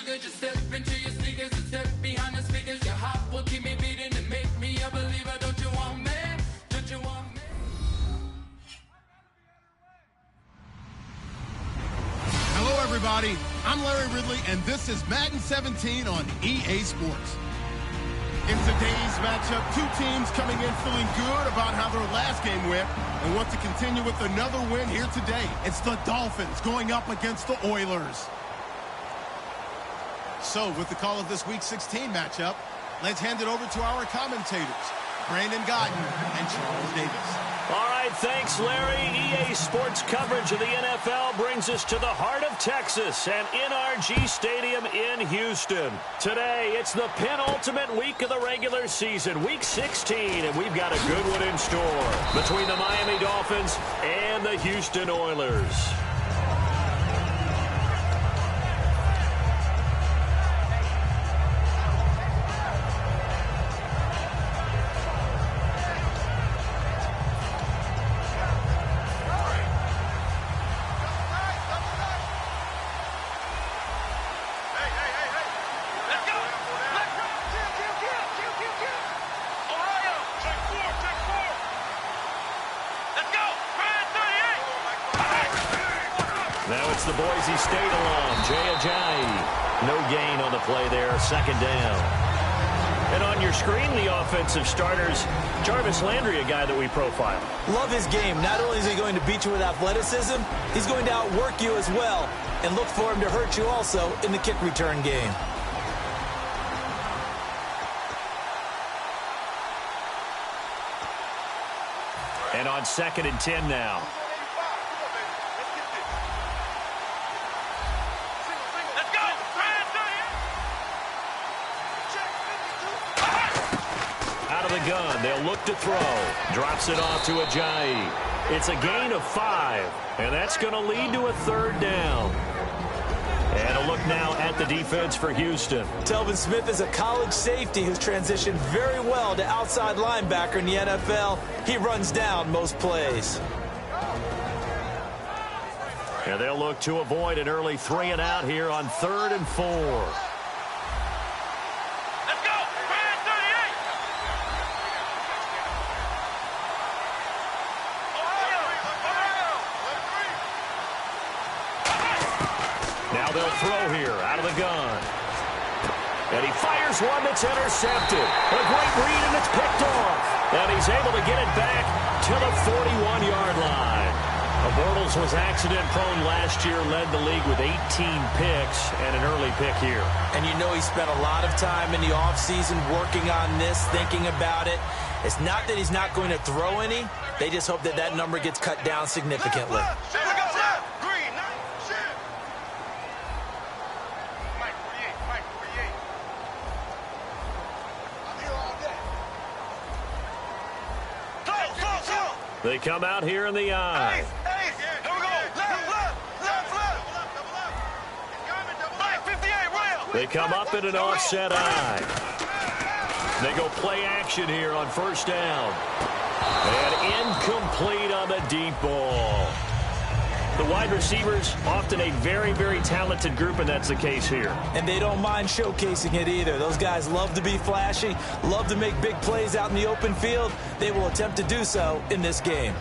sugar, just step into your sneakers and step behind the speakers. Your heart will keep me beating and make me a believer. Don't you want me? Don't you want me? Hello, everybody. I'm Larry Ridley, and this is Madden 17 on EA Sports. In today's matchup, two teams coming in feeling good about how their last game went and want to continue with another win here today. It's the Dolphins going up against the Oilers. So, with the call of this Week 16 matchup, let's hand it over to our commentators, Brandon Guyton and Charles Davis. All right, thanks, Larry. EA Sports coverage of the NFL brings us to the heart of Texas and NRG Stadium in Houston. Today, it's the penultimate week of the regular season, Week 16, and we've got a good one in store between the Miami Dolphins and the Houston Oilers. Now it's the Boise State alum, Jay Ajayi. No gain on the play there, second down. And on your screen, the offensive starters, Jarvis Landry, a guy that we profile. Love his game. Not only is he going to beat you with athleticism, he's going to outwork you as well. And look for him to hurt you also in the kick return game. And on 2nd and 10 now. Out of the gun, they'll look to throw. Drops it off to Ajayi. It's a gain of 5, and that's going to lead to a 3rd down. And a look now at the defense for Houston. Telvin Smith is a college safety who's transitioned very well to outside linebacker in the NFL. He runs down most plays. And they'll look to avoid an early 3 and out here on 3rd and 4. They'll throw here out of the gun. And he fires one that's intercepted. A great read, and it's picked off. And he's able to get it back to the 41-yard line. Bortles was accident-prone last year, led the league with 18 picks and an early pick here. And you know he spent a lot of time in the offseason working on this, thinking about it. It's not that he's not going to throw any. They just hope that that number gets cut down significantly. They come out here in the eye. They come up in an offset eye. They go play action here on 1st down. And incomplete on the deep ball. The wide receivers, often a very, very talented group, and that's the case here. And they don't mind showcasing it either. Those guys love to be flashy, love to make big plays out in the open field. They will attempt to do so in this game.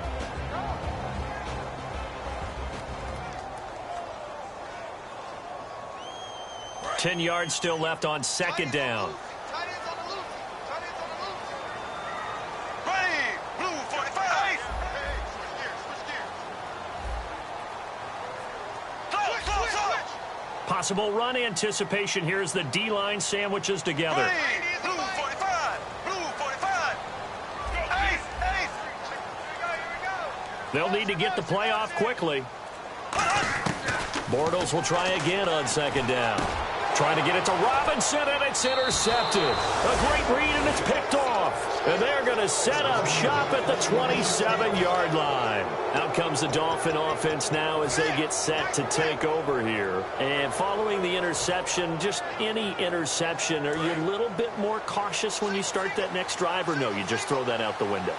Ten yards still left on 2nd down. Possible run anticipation here as the D-line sandwiches together. Blue 45. Blue 45. They'll need to get the play off quickly. Bortles will try again on 2nd down. Trying to get it to Robinson, and it's intercepted. A great read, and it's picked off. And they're going to set up shop at the 27-yard line. Out comes the Dolphin offense now as they get set to take over here. And following the interception, just any interception, are you a little bit more cautious when you start that next drive, or no, you just throw that out the window?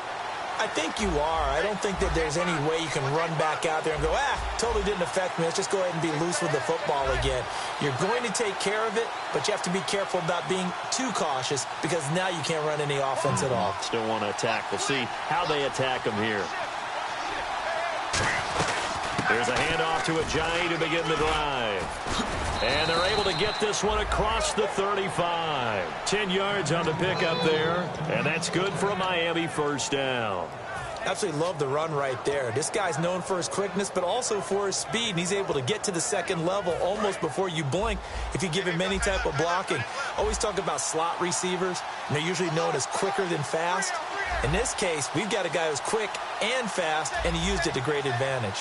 I think you are. I don't think that there's any way you can run back out there and go, totally didn't affect me. Let's just go ahead and be loose with the football again. You're going to take care of it, but you have to be careful about being too cautious because now you can't run any offense at all. Still want to attack. We'll see how they attack them here. There's a handoff to Ajayi to begin the drive. And they're able to get this one across the 35. 10 yards on the pickup there, and that's good for a Miami first down. Absolutely love the run right there. This guy's known for his quickness, but also for his speed. And he's able to get to the second level almost before you blink if you give him any type of blocking. Always talk about slot receivers, and they're usually known as quicker than fast. In this case, we've got a guy who's quick and fast, and he used it to great advantage.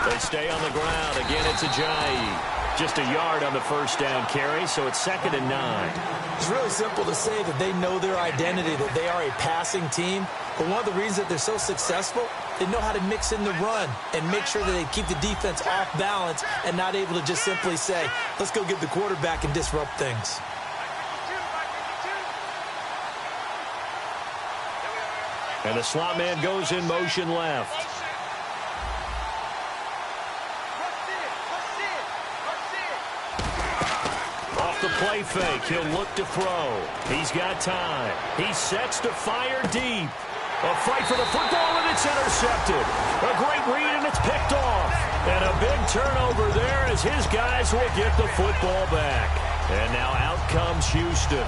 They stay on the ground. Again, it's Ajayi. Just a yard on the first down carry, so it's 2nd and 9. It's really simple to say that they know their identity, that they are a passing team. But one of the reasons that they're so successful, they know how to mix in the run and make sure that they keep the defense off balance and not able to just simply say, let's go get the quarterback and disrupt things. And the slot man goes in motion left. The play fake. He'll look to throw. He's got time. He sets to fire deep. A fight for the football, and it's intercepted. A great read, and it's picked off. And a big turnover there as his guys will get the football back. And now out comes Houston.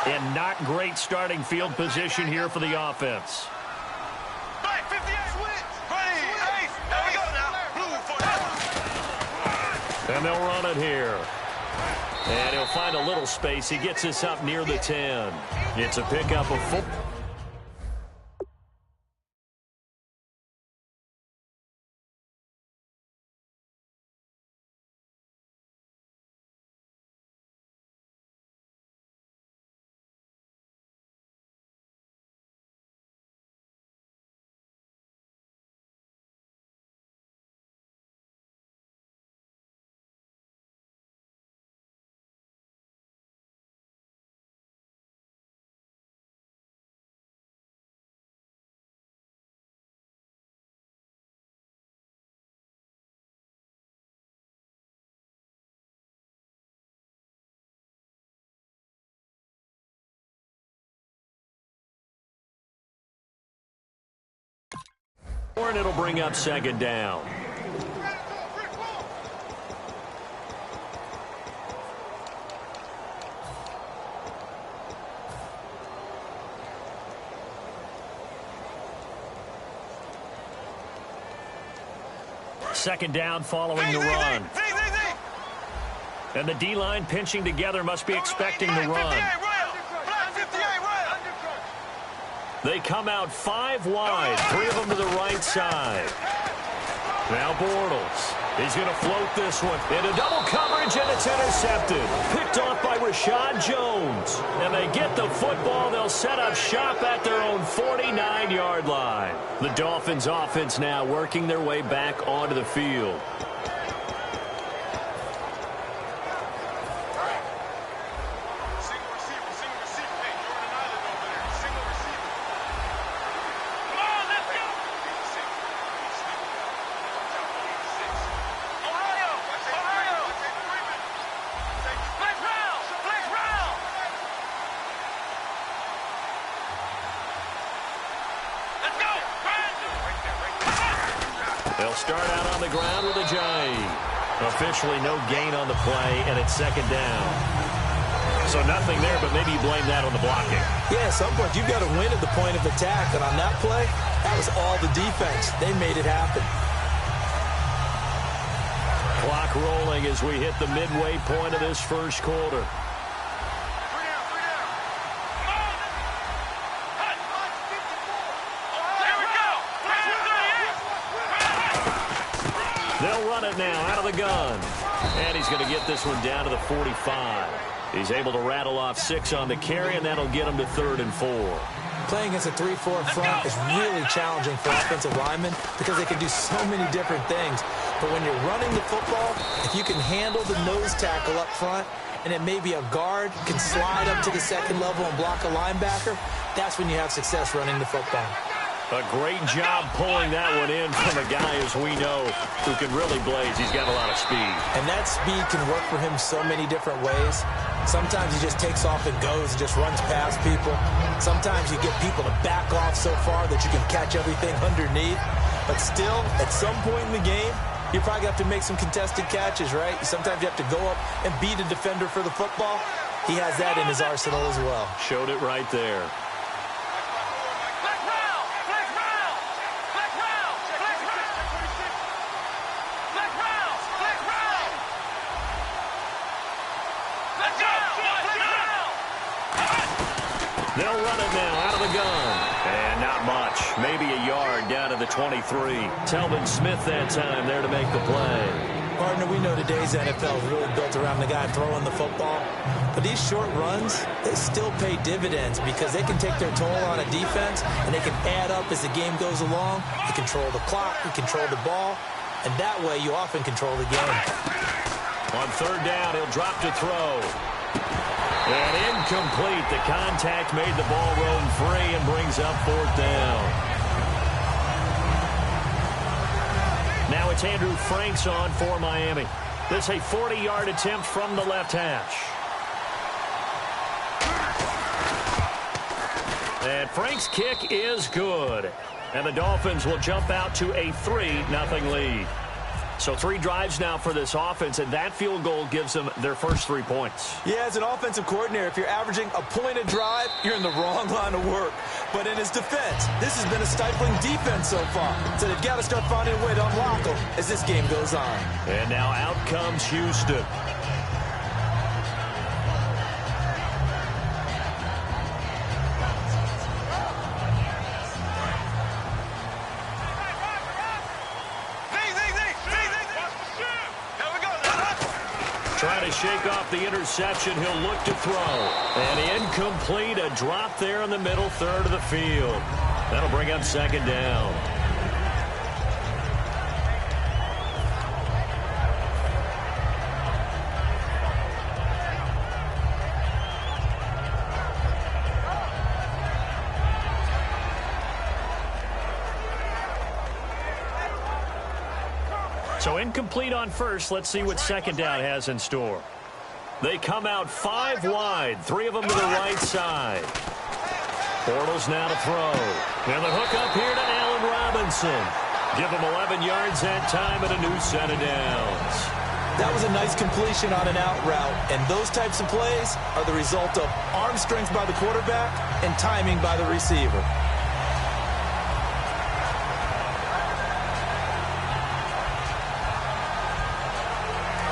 And not great starting field position here for the offense. Black 58. Green 8. There we go now. Blue 45. And they'll run it here. And he'll find a little space. He gets us up near the 10. It's a pickup of football. And it'll bring up 2nd down. Second down following the run. And the D-line pinching together must be expecting the run. They come out 5 wide, 3 of them to the right side. Now Bortles. He's going to float this one into double coverage, and it's intercepted. Picked off by Rashad Jones. And they get the football. They'll set up shop at their own 49-yard line. The Dolphins offense now working their way back onto the field. They'll start out on the ground with Ajayi. Officially no gain on the play, and it's 2nd down. So nothing there, but maybe you blame that on the blocking. Yeah, at some point you've got to win at the point of attack, and on that play, that was all the defense. They made it happen. Clock rolling as we hit the midway point of this first quarter. They'll run it now out of the gun. And he's going to get this one down to the 45. He's able to rattle off 6 on the carry, and that'll get him to 3rd and 4. Playing against a 3-4 front is really challenging for offensive linemen because they can do so many different things. But when you're running the football, if you can handle the nose tackle up front, and it may be a guard can slide up to the second level and block a linebacker, that's when you have success running the football. A great job pulling that one in from a guy, as we know, who can really blaze. He's got a lot of speed. And that speed can work for him so many different ways. Sometimes he just takes off and goes and just runs past people. Sometimes you get people to back off so far that you can catch everything underneath. But still, at some point in the game, you probably have to make some contested catches, right? Sometimes you have to go up and beat a defender for the football. He has that in his arsenal as well. Showed it right there. They'll run it now out of the gun. And not much. Maybe a yard down to the 23. Telvin Smith that time there to make the play. Partner, we know today's NFL is really built around the guy throwing the football. But these short runs, they still pay dividends because they can take their toll on a defense and they can add up as the game goes along. You control the clock, you control the ball, and that way you often control the game. On third down, he'll drop to throw. And incomplete. The contact made the ball roam free and brings up fourth down. Now it's Andrew Franks on for Miami. This is a 40-yard attempt from the left hash. And Franks' kick is good. And the Dolphins will jump out to a 3-0 lead. So 3 drives now for this offense, and that field goal gives them their first 3 points. Yeah, as an offensive coordinator, if you're averaging a point a drive, you're in the wrong line of work. But in his defense, this has been a stifling defense so far. So they've got to start finding a way to unlock them as this game goes on. And now out comes Houston. Trying to shake off the interception. He'll look to throw. And incomplete. A drop there in the middle third of the field. That'll bring up second down. So incomplete on first. Let's see what second down has in store. They come out 5 wide, 3 of them to the right side. Bortles now to throw. And the hook up here to Allen Robinson. Give him 11 yards that time and a new set of downs. That was a nice completion on an out route, and those types of plays are the result of arm strength by the quarterback and timing by the receiver.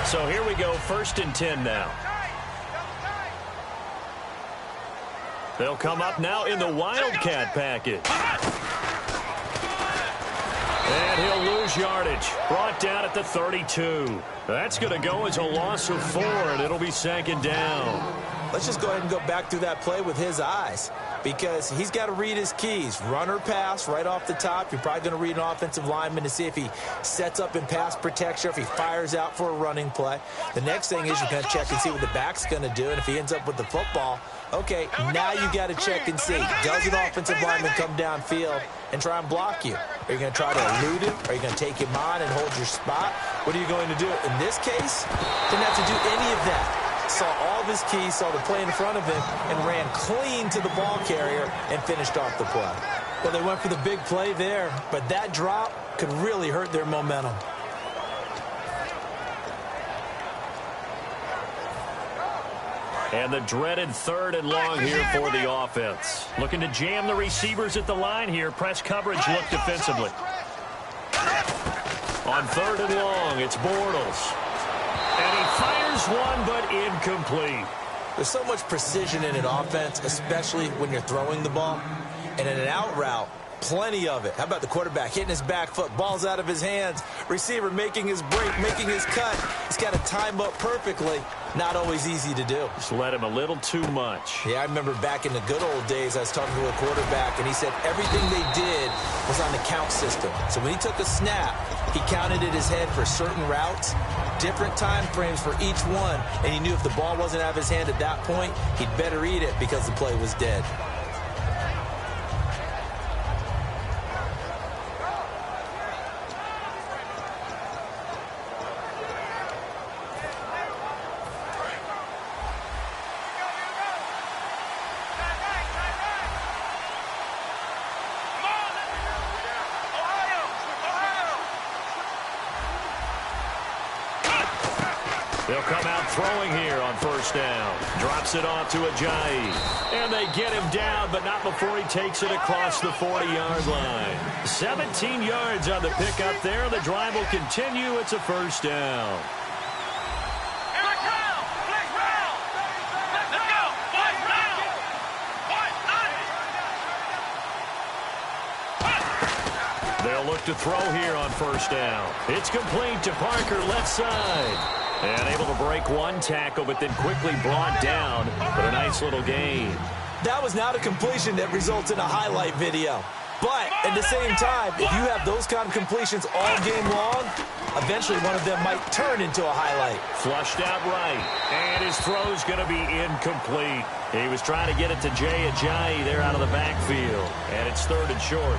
So here we go, 1st and 10 now. They'll come up now in the Wildcat package. And he'll lose yardage. Brought down at the 32. That's going to go as a loss of 4, and it'll be second down. Let's just go ahead and go back through that play with his eyes, because he's got to read his keys. Run or pass right off the top. You're probably going to read an offensive lineman to see if he sets up in pass protection, if he fires out for a running play. The next thing is you're going to check and see what the back's going to do, and if he ends up with the football, okay, now you got to check and see. Does an offensive lineman come downfield and try and block you? Are you going to try to elude him? Are you going to take him on and hold your spot? What are you going to do? In this case, didn't have to do any of that. Saw all of his keys, saw the play in front of him, and ran clean to the ball carrier and finished off the play. Well, they went for the big play there, but that drop could really hurt their momentum. And the dreaded 3rd and long here for the offense. Looking to jam the receivers at the line here. Press coverage look defensively. On 3rd and long, it's Bortles. And he fires one, but incomplete. There's so much precision in an offense, especially when you're throwing the ball. And in an out route, plenty of it. How about the quarterback hitting his back foot, ball's out of his hands, receiver making his break, making his cut. He's got to time up perfectly, Not always easy to do. Just let him a little too much. Yeah, I remember back in the good old days, I was talking to a quarterback, and he said everything they did was on the count system. So when he took a snap, he counted in his head for certain routes, different time frames for each one, and he knew if the ball wasn't out of his hand at that point, he'd better eat it because the play was dead. They'll come out throwing here on first down. Drops it off to Ajayi. And they get him down, but not before he takes it across the 40-yard line. 17 yards on the pickup there. The drive will continue. It's a first down. They'll look to throw here on first down. It's complete to Parker, left side. And able to break one tackle, but then quickly brought down. But a nice little gain. That was not a completion that results in a highlight video. But at the same time, if you have those kind of completions all game long, eventually one of them might turn into a highlight. Flushed out right. And his throw's going to be incomplete. He was trying to get it to Jay Ajayi there out of the backfield. And it's 3rd and short.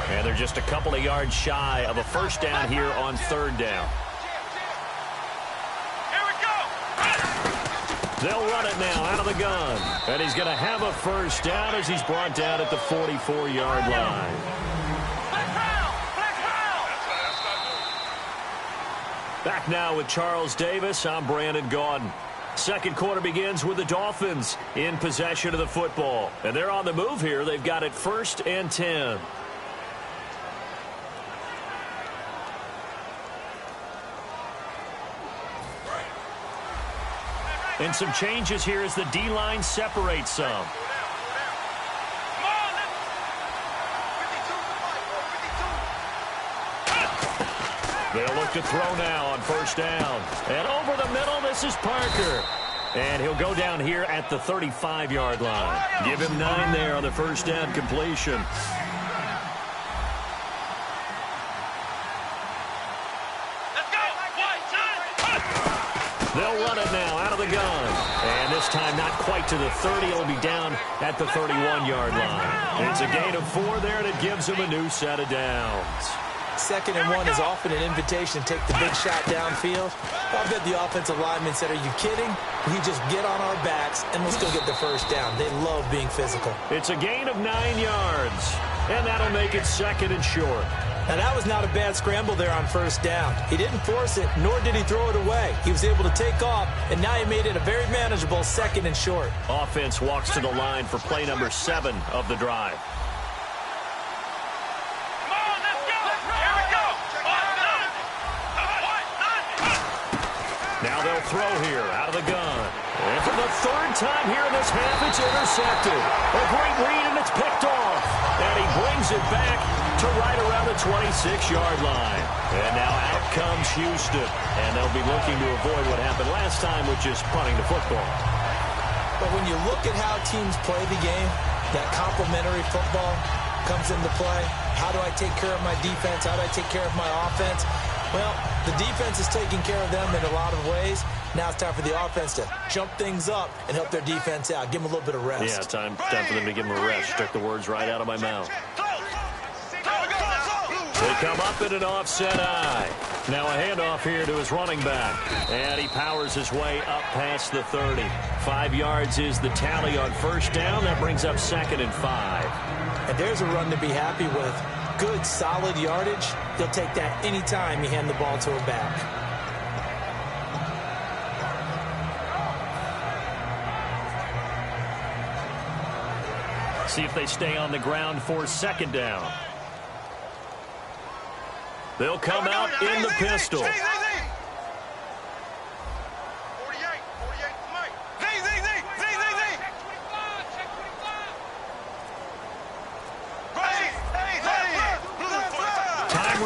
And they're just a couple of yards shy of a first down here on 3rd down. Here we go. They'll run it now out of the gun. And he's going to have a first down as he's brought down at the 44-yard line. Back now with Charles Davis. I'm Brandon Gaudin. Second quarter begins with the Dolphins in possession of the football. And they're on the move here. They've got it 1st and 10. And some changes here as the D-line separates some. They'll look to throw now on first down. And over the middle, this is Parker. And he'll go down here at the 35-yard line. Give him 9 there on the first down completion. They'll run it now out of the gun. And this time not quite to the 30. It'll be down at the 31-yard line. It's a gain of 4 there, and it gives him a new set of downs. 2nd and 1 is often an invitation to take the big shot downfield. I bet the offensive lineman said, are you kidding? We just get on our backs, and let's go get the first down. They love being physical. It's a gain of 9 yards, and that'll make it 2nd and short. Now, that was not a bad scramble there on first down. He didn't force it, nor did he throw it away. He was able to take off, and now he made it a very manageable 2nd and short. Offense walks to the line for play number 7 of the drive. Now they'll throw here out of the gun. And for the 3rd time here in this half, it's intercepted. A great read, and it's picked off. And he brings it back to right around the 26-yard line. And now out comes Houston. And they'll be looking to avoid what happened last time, which is punting the football. But when you look at how teams play the game, that complementary football comes into play. How do I take care of my defense? How do I take care of my offense? Well, the defense is taking care of them in a lot of ways. Now it's time for the offense to jump things up and help their defense out. Give them a little bit of rest. Yeah, time for them to give them a rest. Took the words right out of my mouth. They come up in an offset eye. Now a handoff here to his running back. And he powers his way up past the 30. 5 yards is the tally on first down. That brings up 2nd and 5. And there's a run to be happy with. Good, solid yardage. He'll take that anytime you hand the ball to him back. See if they stay on the ground for 2nd down. They'll come out in the pistol. 48, Mike.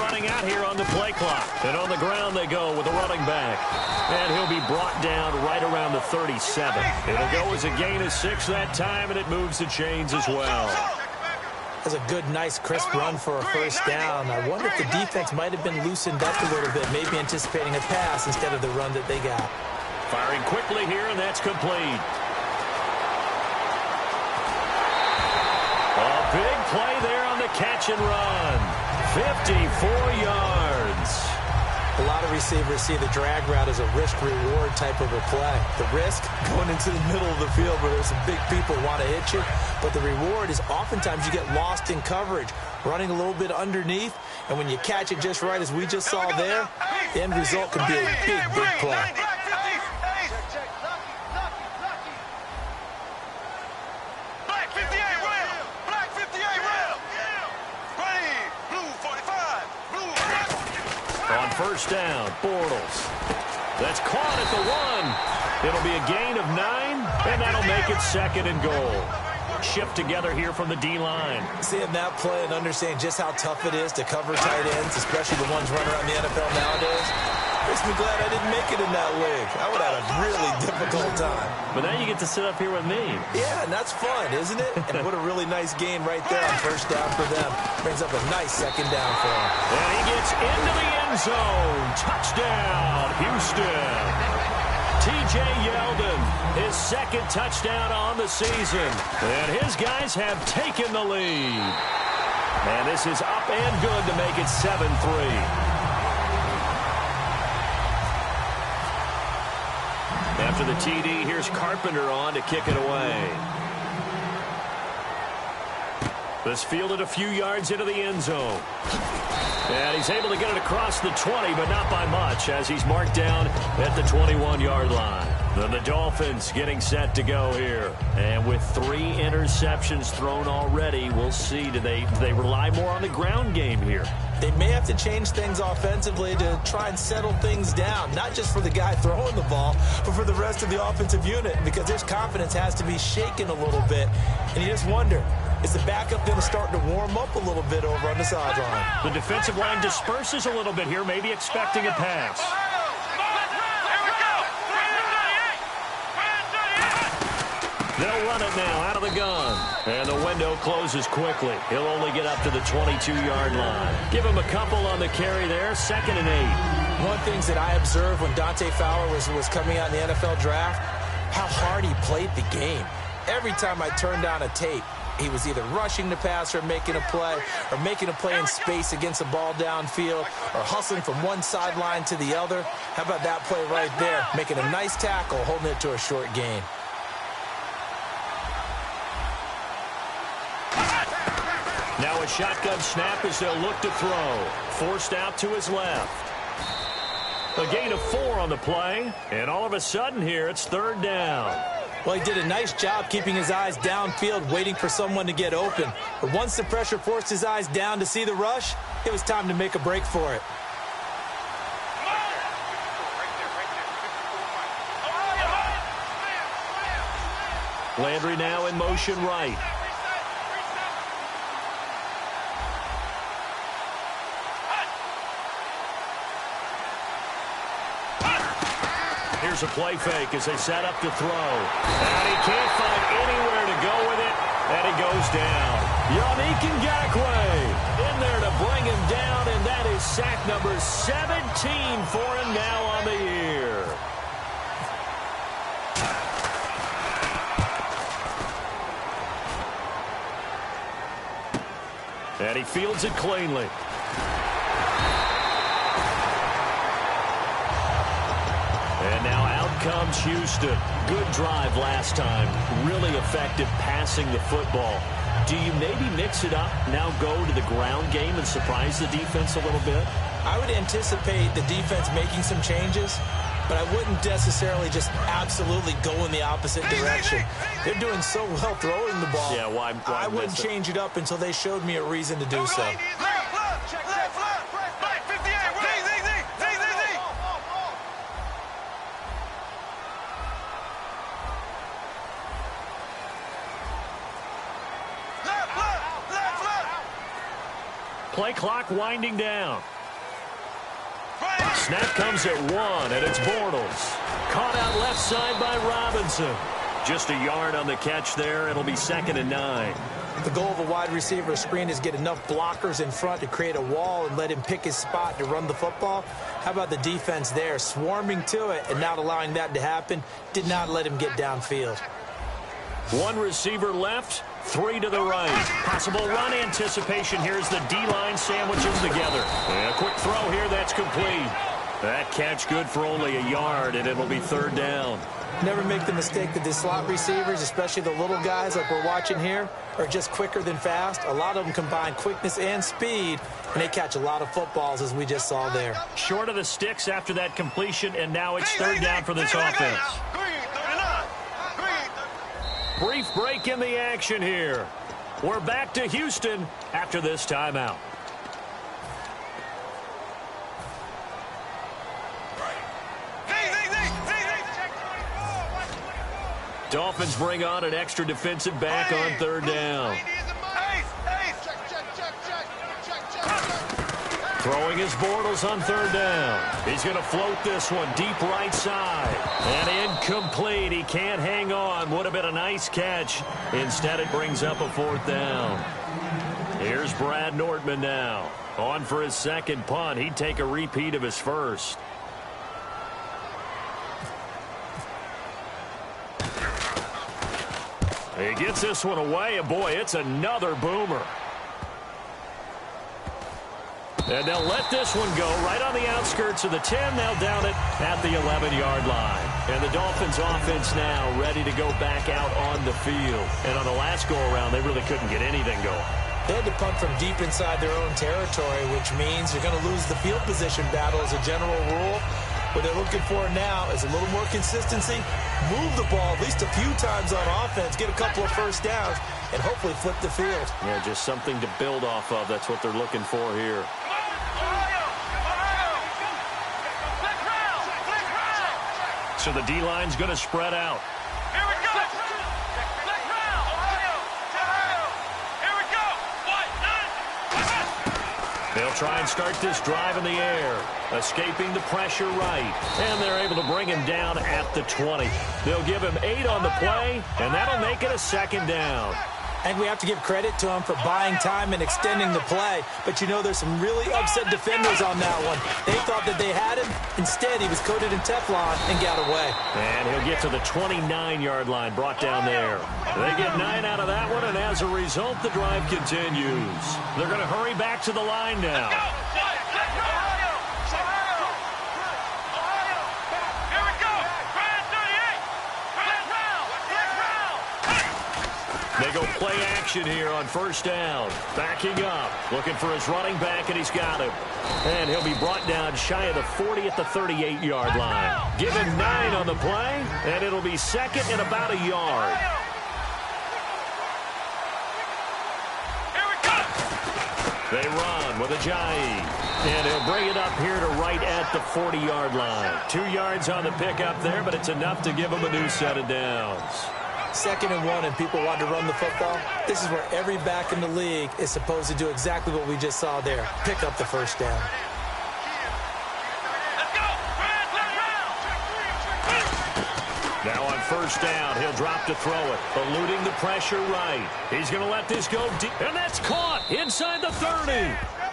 running out here on the play clock. And on the ground they go with the running back. And he'll be brought down right around the 37. It'll go as a gain of 6 that time, and it moves the chains as well. That's a good, nice, crisp run for a first down. I wonder if the defense might have been loosened up a little bit, maybe anticipating a pass instead of the run that they got. Firing quickly here, and that's complete. A big play there on the catch and run. 54 yards. A lot of receivers see the drag route as a risk-reward type of a play. The risk, going into the middle of the field where there's some big people want to hit you. But the reward is oftentimes you get lost in coverage, running a little bit underneath. And when you catch it just right, as we just saw there, the end result can be a big, big play. On first down, Bortles. That's caught at the 1. It'll be a gain of 9, and that'll make it 2nd and goal. Shift together here from the D-line. Seeing that play and understanding just how tough it is to cover tight ends, especially the ones running around the NFL nowadays, makes me glad I didn't make it in that league. I would have had a really difficult time. But now you get to sit up here with me. Yeah, and that's fun, isn't it? And what a really nice gain right there on first down for them. Brings up a nice 2nd down for them. And he gets into the end zone. Touchdown, Houston. T.J. Yeldon, his 2nd touchdown on the season. And his guys have taken the lead. And this is up and good to make it 7-3. After the TD, here's Carpenter on to kick it away. This fielded a few yards into the end zone. And he's able to get it across the 20, but not by much, as he's marked down at the 21-yard line. Then the Dolphins getting set to go here. And with 3 interceptions thrown already, we'll see. Do they rely more on the ground game here? They may have to change things offensively to try and settle things down, not just for the guy throwing the ball, but for the rest of the offensive unit, because their confidence has to be shaken a little bit. And you just wonder, is the backup going to start to warm up a little bit over on the sideline? The defensive line disperses a little bit here, maybe expecting a pass. They'll run it now out of the gun. And the window closes quickly. He'll only get up to the 22-yard line. Give him a couple on the carry there, 2nd and 8. One of the things that I observed when Dante Fowler was coming out in the NFL draft, how hard he played the game. Every time I turned on a tape, he was either rushing the passer, making a play in space against the ball downfield, or hustling from one sideline to the other. How about that play right there? Making a nice tackle, holding it to a short gain. Now a shotgun snap as they'll look to throw. Forced out to his left. A gain of 4 on the play, and all of a sudden here it's 3rd down. Well, he did a nice job keeping his eyes downfield, waiting for someone to get open. But once the pressure forced his eyes down to see the rush, it was time to make a break for it. Landry now in motion right. Here's a play fake as they set up to throw. And he can't find anywhere to go with it, and he goes down. Yannick Ngakoue in there to bring him down, and that is sack number 17 for him now on the year. And he fields it cleanly. And now out comes Houston. Good drive last time. Really effective passing the football. Do you maybe mix it up, now go to the ground game and surprise the defense a little bit? I would anticipate the defense making some changes, but I wouldn't necessarily just absolutely go in the opposite direction. They're doing so well throwing the ball. Yeah, why I wouldn't change it up until they showed me a reason to do so. Play clock winding down. Snap comes at 1, and it's Bortles. Caught out left side by Robinson. Just a yard on the catch there. It'll be 2nd and 9. The goal of a wide receiver screen is get enough blockers in front to create a wall and let him pick his spot to run the football. How about the defense there, swarming to it and not allowing that to happen? Did not let him get downfield. 1 receiver left, 3 to the right. Possible run anticipation here as the D-line sandwiches together. And a quick throw here that's complete. That catch good for only a yard, and it'll be 3rd down. Never make the mistake that the slot receivers, especially the little guys like we're watching here, are just quicker than fast. A lot of them combine quickness and speed, and they catch a lot of footballs, as we just saw there. Short of the sticks after that completion, and now it's 3rd down for this offense. Brief break in the action here. We're back to Houston after this timeout. Dolphins bring on an extra defensive back on 3rd down. Throwing his Bortles on 3rd down. He's going to float this one deep right side. And incomplete. He can't hang on. Would have been a nice catch. Instead, it brings up a 4th down. Here's Brad Nortman now. On for his 2nd punt. He'd take a repeat of his first. He gets this one away, and boy, it's another boomer. And they'll let this one go right on the outskirts of the 10. They'll down it at the 11-yard line. And the Dolphins offense now ready to go back out on the field. And on the last go-around, they really couldn't get anything going. They had to punt from deep inside their own territory, which means you're going to lose the field position battle as a general rule. What they're looking for now is a little more consistency, move the ball at least a few times on offense, get a couple of first downs, and hopefully flip the field. Yeah, just something to build off of. That's what they're looking for here. So the D-line's going to spread out. Here we go. Here we go. They'll try and start this drive in the air, escaping the pressure right, and they're able to bring him down at the 20. They'll give him 8 on the play, and that'll make it a 2nd down. I think we have to give credit to him for buying time and extending the play. But, you know, there's some really upset defenders on that one. They thought that they had him. Instead, he was coated in Teflon and got away. And he'll get to the 29-yard line, brought down there. They get 9 out of that one, and as a result, the drive continues. They're going to hurry back to the line now. They go play action here on 1st down. Backing up, looking for his running back, and he's got him. And he'll be brought down shy of the 40 at the 38-yard line. Give him 9 on the play, and it'll be 2nd and about a yard. They run with Ajayi. And he'll bring it up here to right at the 40-yard line. 2 yards on the pickup there, but it's enough to give him a new set of downs. 2nd and 1, and people want to run the football. This is where every back in the league is supposed to do exactly what we just saw there. Pick up the 1st down. Now on 1st down, he'll drop to throw it, eluding the pressure right. He's going to let this go deep, and that's caught inside the 30.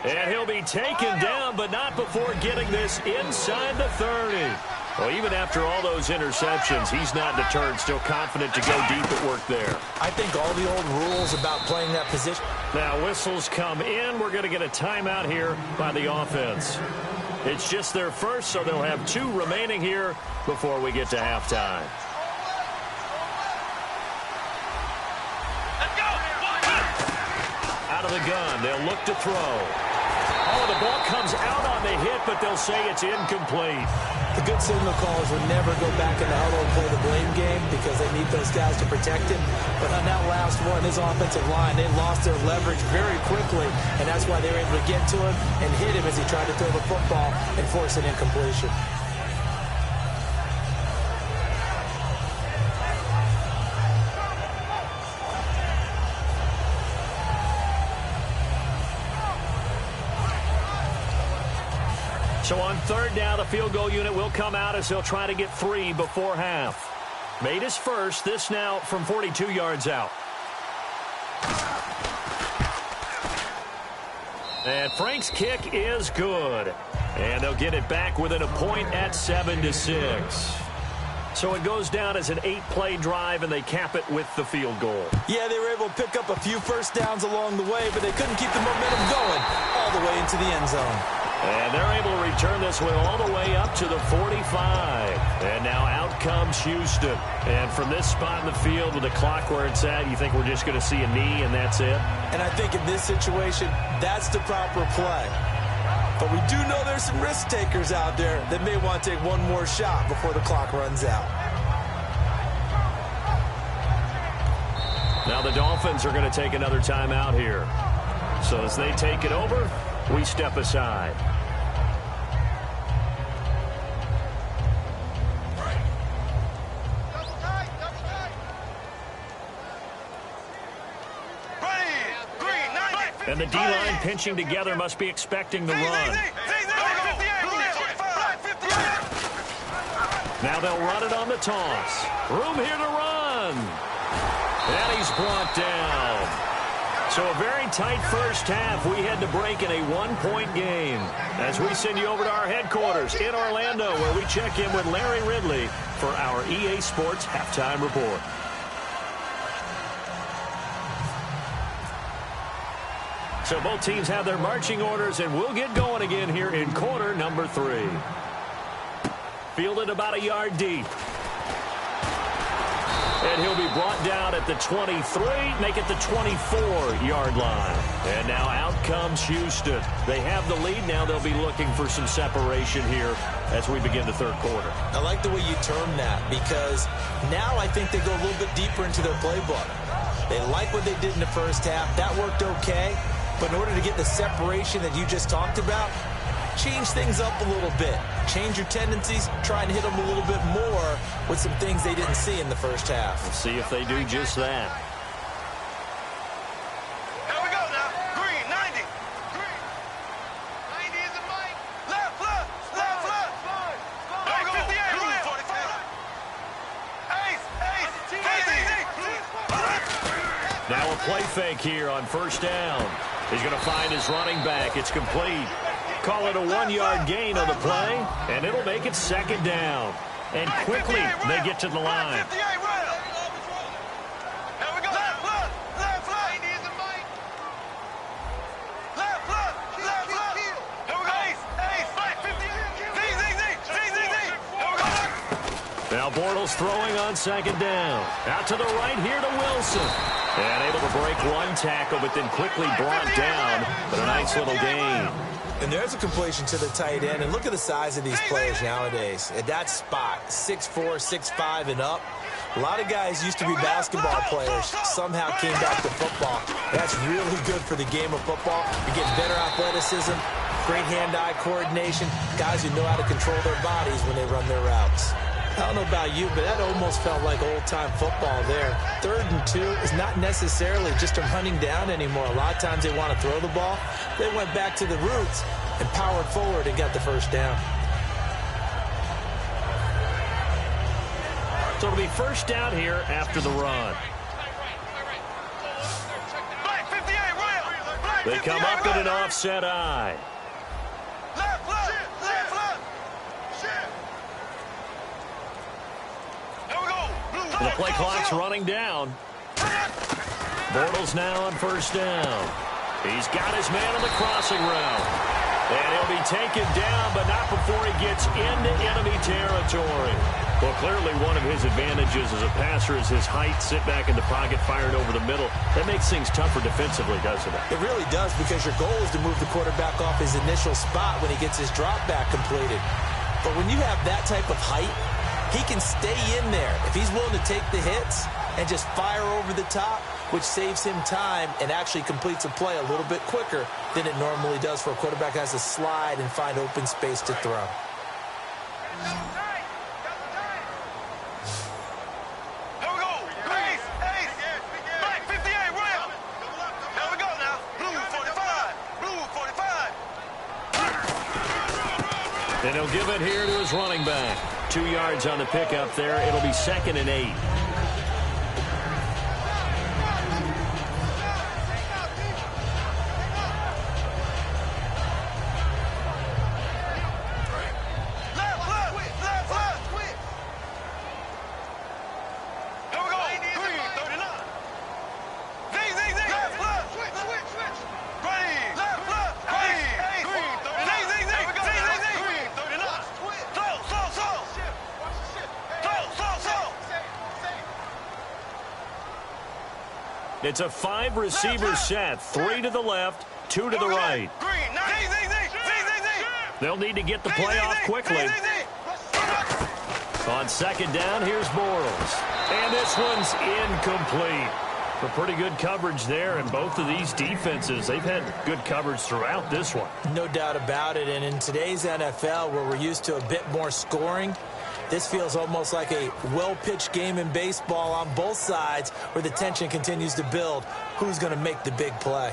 And he'll be taken down, but not before getting this inside the 30. Well, even after all those interceptions, he's not deterred, still confident to go deep at work there. I think all the old rules about playing that position. Now whistles come in. We're going to get a timeout here by the offense. It's just their first, so they'll have 2 remaining here before we get to halftime. Out of the gun, they'll look to throw. Oh, the ball comes out on the hit, but they'll say it's incomplete. The good signal callers would never go back in the huddle and play the blame game because they need those guys to protect him. But on that last one, his offensive line, they lost their leverage very quickly, and that's why they were able to get to him and hit him as he tried to throw the football and force an incompletion. So on third down, the field goal unit will come out as they'll try to get 3 before half. Made his first. This now from 42 yards out. And Frank's kick is good. And they'll get it back within a point at 7-6. So it goes down as an 8-play drive, and they cap it with the field goal. Yeah, they were able to pick up a few first downs along the way, but they couldn't keep the momentum going all the way into the end zone. And they're able to return this one all the way up to the 45. And now out comes Houston. And from this spot in the field with the clock where it's at, you think we're just going to see a knee and that's it? And I think in this situation, that's the proper play. But we do know there's some risk takers out there that may want to take one more shot before the clock runs out. Now the Dolphins are going to take another timeout here. So as they take it over, we step aside. And the D-line pinching together must be expecting the run. Now they'll run it on the toss. Room here to run. And he's brought down. So a very tight first half. We had to break in a 1-point game. As we send you over to our headquarters in Orlando, where we check in with Larry Ridley for our EA Sports Halftime Report. So both teams have their marching orders, and we'll get going again here in quarter number 3. Fielded about a yard deep. And he'll be brought down at the 23, make it the 24-yard line. And now out comes Houston. They have the lead. Now they'll be looking for some separation here as we begin the third quarter. I like the way you term that, because now I think they go a little bit deeper into their playbook. They like what they did in the first half. That worked okay. But in order to get the separation that you just talked about, change things up a little bit. Change your tendencies, try and hit them a little bit more with some things they didn't see in the first half. We'll see if they do just that. Here we go now. Green, 90. Green. 90 is the mic. Left. Right, 58, blue, 45. Ace. Now a play fake here on first down. He's going to find his running back. It's complete. Call it a 1-yard gain on the play, and it'll make it second down. And quickly, they get to the line. Now Bortles throwing on second down. Out to the right here to Wilson. And able to break one tackle, but then quickly brought down. But a nice little gain. And there's a completion to the tight end. And look at the size of these players nowadays. At that spot, 6'4", 6'5", and up. A lot of guys used to be basketball players, somehow came back to football. That's really good for the game of football. You're getting better athleticism, great hand-eye coordination, guys who know how to control their bodies when they run their routes. I don't know about you, but that almost felt like old-time football there. 3rd and 2 is not necessarily just them hunting down anymore. A lot of times they want to throw the ball. They went back to the roots and powered forward and got the first down. So it'll be first down here after the run. They come up in an offset eye. The play clock's running down. Bortles now on first down. He's got his man on the crossing route. And he'll be taken down, but not before he gets into enemy territory. Well, clearly one of his advantages as a passer is his height. Sit back in the pocket, fired over the middle. That makes things tougher defensively, doesn't it? It really does, because your goal is to move the quarterback off his initial spot when he gets his drop back completed. But when you have that type of height, he can stay in there if he's willing to take the hits and just fire over the top, which saves him time and actually completes a play a little bit quicker than it normally does for a quarterback who has to slide and find open space to throw. And he'll give it here to his running back. 2 yards on the pickup there. It'll be 2nd and 8. It's a 5-receiver set. 3 to the left, 2 to the right. They'll need to get the play off quickly. On 2nd down, here's Bortles. And this one's incomplete. For pretty good coverage there, and both of these defenses, they've had good coverage throughout this one. No doubt about it, and in today's NFL, where we're used to a bit more scoring, this feels almost like a well-pitched game in baseball on both sides where the tension continues to build. Who's going to make the big play?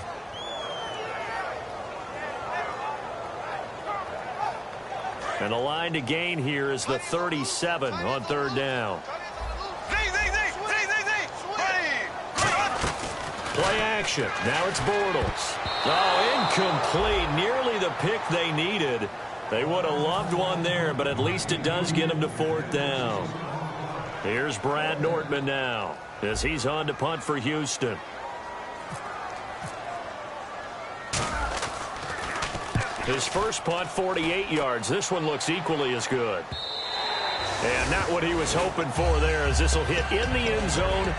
And the line to gain here is the 37 on 3rd down. Play action. Now it's Bortles. Oh, incomplete. Nearly the pick they needed. They would have loved one there, but at least it does get them to 4th down. Here's Brad Nortman now as he's on to punt for Houston. His first punt, 48 yards. This one looks equally as good. And not what he was hoping for there, as this will hit in the end zone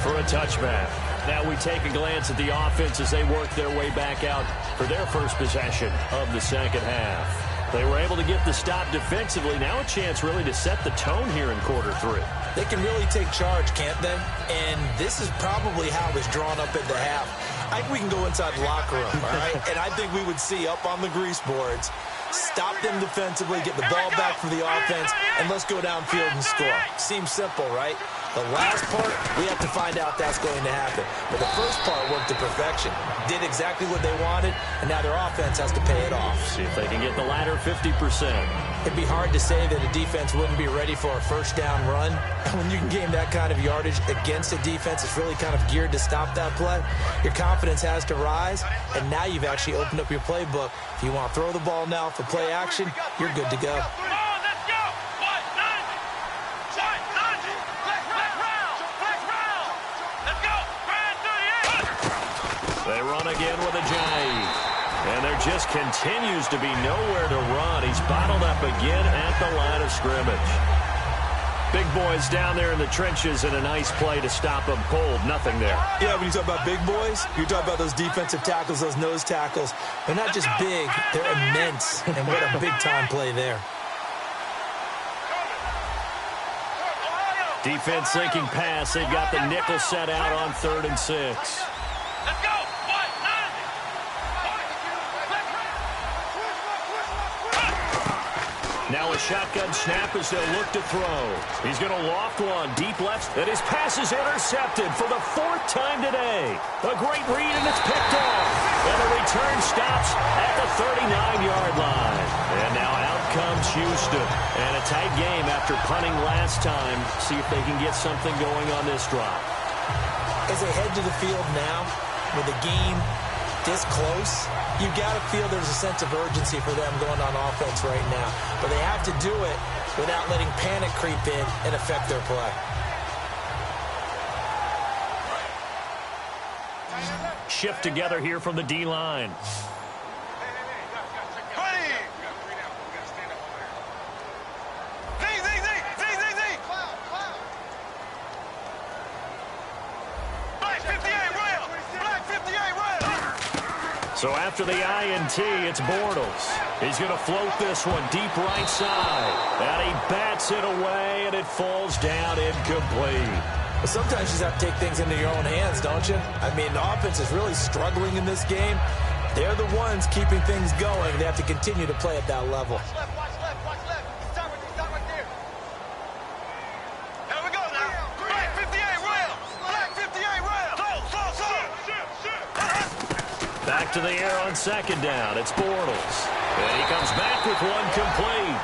for a touchback. Now we take a glance at the offense as they work their way back out for their first possession of the second half. They were able to get the stop defensively. Now a chance really to set the tone here in quarter 3. They can really take charge, can't they? And this is probably how it was drawn up at the half. I think we can go inside the locker room, all right? And I think we would see up on the grease boards, stop them defensively, get the ball back for the offense, and let's go downfield and score. Seems simple, right? The last part, we have to find out that's going to happen. But the first part worked to perfection. Did exactly what they wanted, and now their offense has to pay it off. See if they can get the latter 50%. It'd be hard to say that a defense wouldn't be ready for a first down run. When you can gain that kind of yardage against a defense that's really kind of geared to stop that play, your confidence has to rise, and now you've actually opened up your playbook. If you want to throw the ball now for play action, you're good to go. They run again with a Ajayi. And there just continues to be nowhere to run. He's bottled up again at the line of scrimmage. Big boys down there in the trenches, and a nice play to stop them cold. Nothing there. Yeah, when you talk about big boys, you talk about those defensive tackles, those nose tackles. They're not just big, they're immense. And what a big-time play there. Defense sinking pass. They've got the nickel set out on 3rd and 6. Let's go! Now a shotgun snap as they'll look to throw. He's going to loft one deep left, and his pass is intercepted for the 4th time today. A great read, and it's picked off. And the return stops at the 39-yard line. And now out comes Houston. And a tight game after punting last time. See if they can get something going on this drive. As they head to the field now, with the game this close, you've got to feel there's a sense of urgency for them going on offense right now. But they have to do it without letting panic creep in and affect their play. Shift together here from the D-line. So after the INT, it's Bortles. He's going to float this one deep right side. And he bats it away, and it falls down incomplete. But sometimes you just have to take things into your own hands, don't you? I mean, the offense is really struggling in this game. They're the ones keeping things going. They have to continue to play at that level. Watch left. Stop right there. Here we go now. Black 58 rail. Black 58 rail. Slow. Back to the air on 2nd down. It's Bortles. And he comes back with one complete.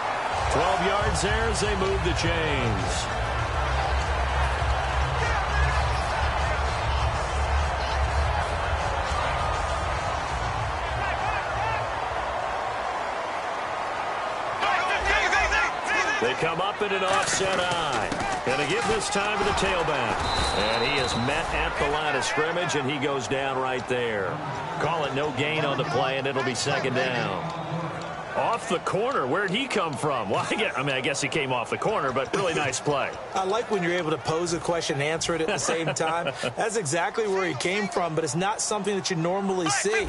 12 yards there as they move the chains. They come up in an offset eye. Going to give this time to the tailback. And he is met at the line of scrimmage, and he goes down right there. Call it no gain on the play, and it'll be second down. Off the corner. Where'd he come from? Well, I guess he came off the corner, but really nice play. I like when you're able to pose a question and answer it at the same time. That's exactly where he came from, but it's not something that you normally see.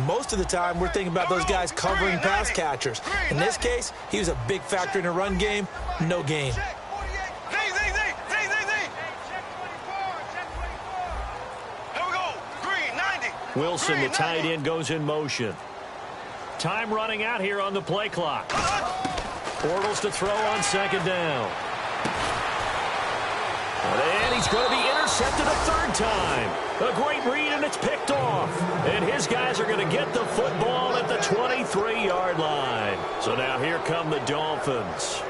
Most of the time, we're thinking about those guys covering pass catchers. In this case, he was a big factor in the run game. No gain. Wilson, the tight end, goes in motion. Time running out here on the play clock. Bortles to throw on second down. And he's going to be intercepted a third time. A great read, and it's picked off. And his guys are going to get the football at the 23-yard line. So now here come the Dolphins.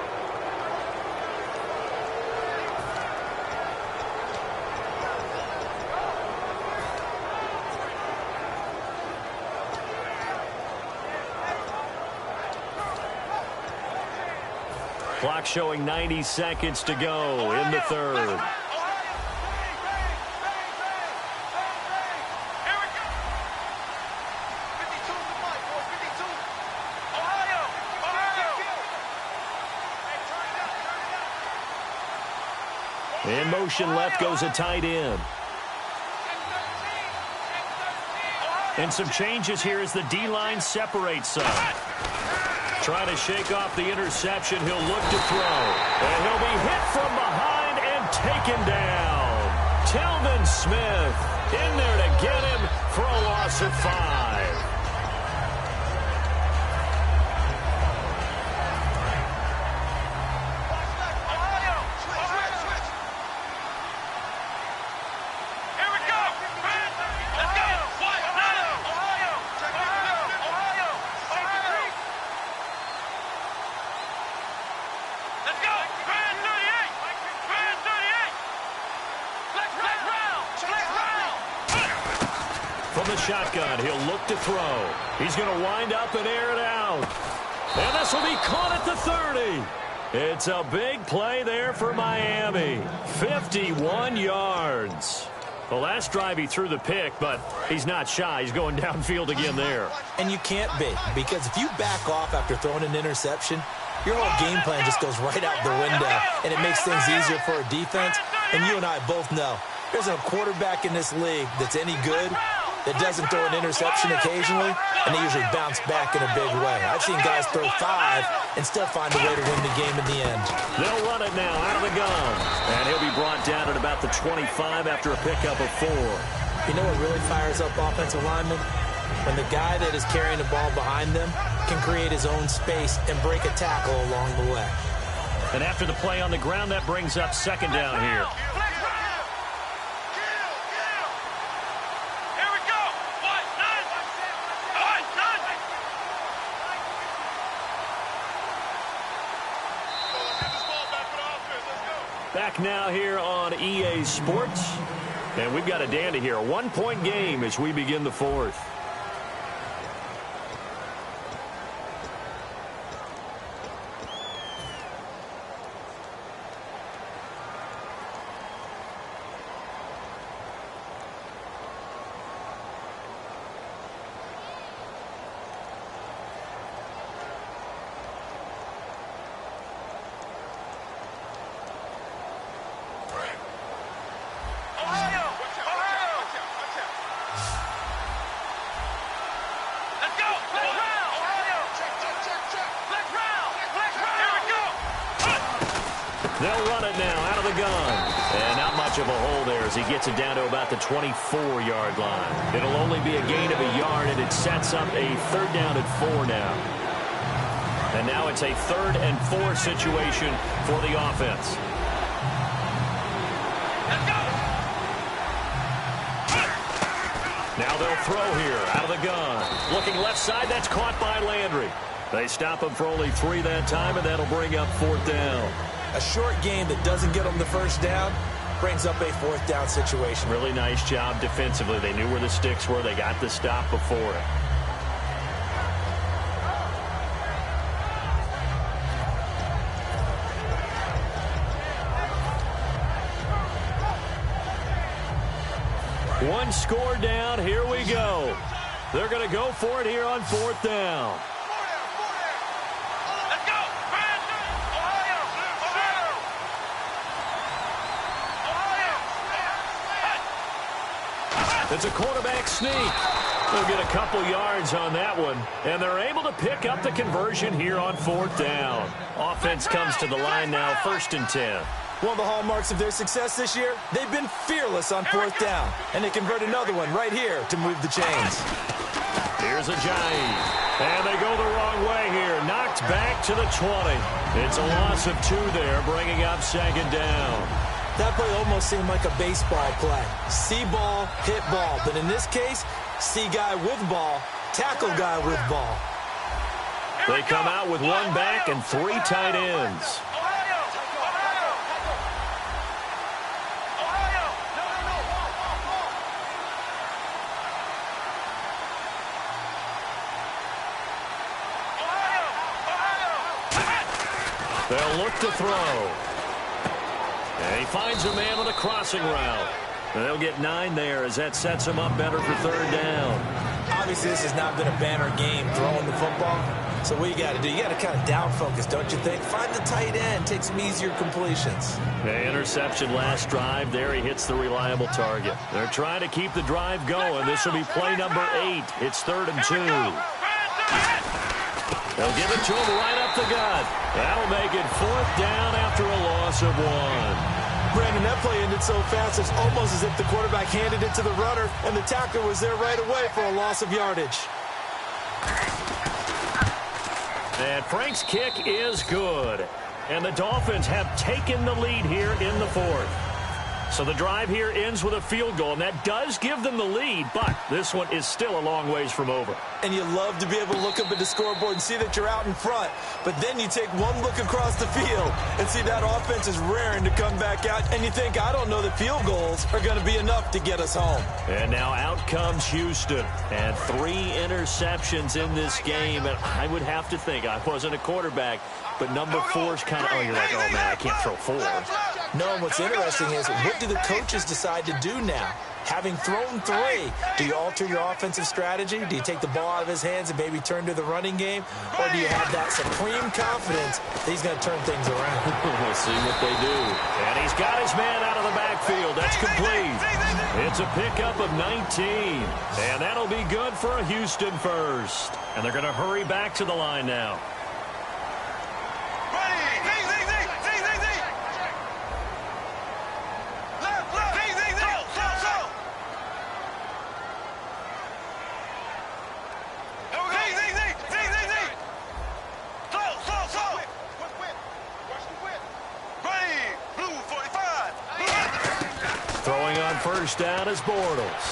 Clock showing 90 seconds to go in the third. In motion left goes a tight end. And some changes here as the D-line separates some. Trying to shake off the interception. He'll look to throw. And he'll be hit from behind and taken down. Telvin Smith in there to get him for a loss of 5. Shotgun. He'll look to throw. He's going to wind up and air it out. And this will be caught at the 30. It's a big play there for Miami. 51 yards. The last drive he threw the pick, but he's not shy. He's going downfield again there. And you can't be, because if you back off after throwing an interception, your whole game plan just goes right out the window, and it makes things easier for a defense. And you and I both know there's a quarterback in this league that's any good that doesn't throw an interception occasionally, and they usually bounce back in a big way. I've seen guys throw 5 and still find a way to win the game in the end. They'll run it now out of the gun. And he'll be brought down at about the 25 after a pickup of 4. You know what really fires up offensive linemen? When the guy that is carrying the ball behind them can create his own space and break a tackle along the way. And after the play on the ground, that brings up second down here. Back now here on EA Sports. And we've got a dandy here. A 1-point game as we begin the fourth. They'll run it now out of the gun. And not much of a hole there as he gets it down to about the 24-yard line. It'll only be a gain of a yard, and it sets up a third down at 4 now. And now it's a 3rd and 4 situation for the offense. Now they'll throw here out of the gun. Looking left side, that's caught by Landry. They stop him for only 3 that time, and that'll bring up 4th down. A short game that doesn't get them the first down brings up a 4th down situation. Really nice job defensively. They knew where the sticks were. They got the stop before it. One score down. Here we go. They're going to go for it here on 4th down. Let's go! Ohio! Ohio! It's a quarterback sneak. They'll get a couple yards on that one, and they're able to pick up the conversion here on 4th down. Offense comes to the line now, 1st and 10. One of the hallmarks of their success this year, they've been fearless on 4th down, and they convert another one right here to move the chains. Here's a giant, and they go the wrong way here. Knocked back to the 20. It's a loss of 2 there, bringing up 2nd down. That play almost seemed like a baseball play. See ball, hit ball. But in this case, see guy with ball, tackle guy with ball. They come out with 1 back and 3 tight ends. They'll look to throw. And he finds a man on a crossing route. They'll get 9 there as that sets him up better for 3rd down. Obviously, this has not been a banner game throwing the football. So what you got to do, you got to kind of down focus, don't you think? Find the tight end, take some easier completions. The interception last drive. There he hits the reliable target. They're trying to keep the drive going. This will be play number 8. It's 3rd and 2. They'll give it to him right up the gut. That'll make it 4th down after a loss of 1. Brandon, that play ended so fast, it's almost as if the quarterback handed it to the runner, and the tackler was there right away for a loss of yardage. And Frank's kick is good. And the Dolphins have taken the lead here in the 4th. So the drive here ends with a field goal, and that does give them the lead, but this one is still a long ways from over. And you love to be able to look up at the scoreboard and see that you're out in front, but then you take one look across the field and see that offense is raring to come back out, and you think, I don't know that field goals are going to be enough to get us home. And now out comes Houston, and 3 interceptions in this game, and I would have to think, I wasn't a quarterback, but number 4 is kind of, you're like, oh, man, I can't throw 4. No, and what's interesting is, what do the coaches decide to do now? Having thrown 3, do you alter your offensive strategy? Do you take the ball out of his hands and maybe turn to the running game? Or do you have that supreme confidence that he's going to turn things around? We'll see what they do. And he's got his man out of the backfield. That's complete. It's a pickup of 19. And that'll be good for a Houston first. And they're going to hurry back to the line now. Throwing on 1st down is Bortles.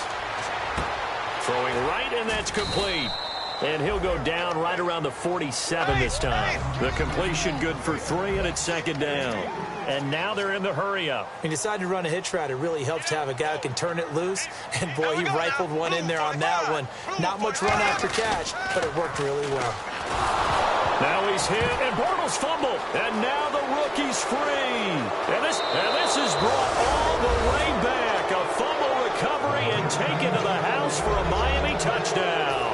Throwing right, and that's complete. And he'll go down right around the 47 this time. The completion good for 3, and it's 2nd down. And now they're in the hurry-up. He decided to run a hitch route. It really helps to have a guy who can turn it loose. And, boy, he rifled one in there on that one. Not much run after catch, but it worked really well. Now he's hit, and Bortles fumbled. And now the rookie's free. And this is brought all the way back. A fumble recovery and taken to the house for a Miami touchdown.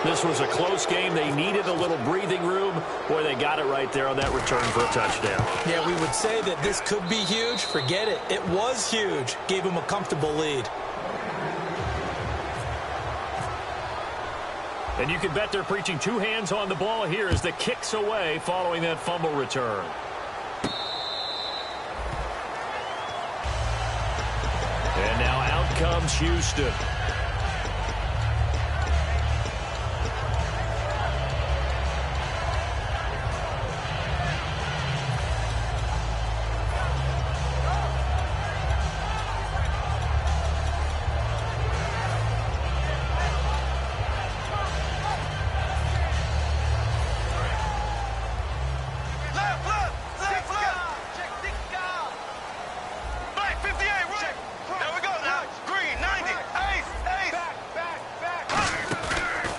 This was a close game. They needed a little breathing room. Boy, they got it right there on that return for a touchdown. Yeah, we would say that this could be huge. Forget it. It was huge. Gave him a comfortable lead. And you can bet they're preaching 2 hands on the ball here as the kick's away following that fumble return. And now out comes Houston.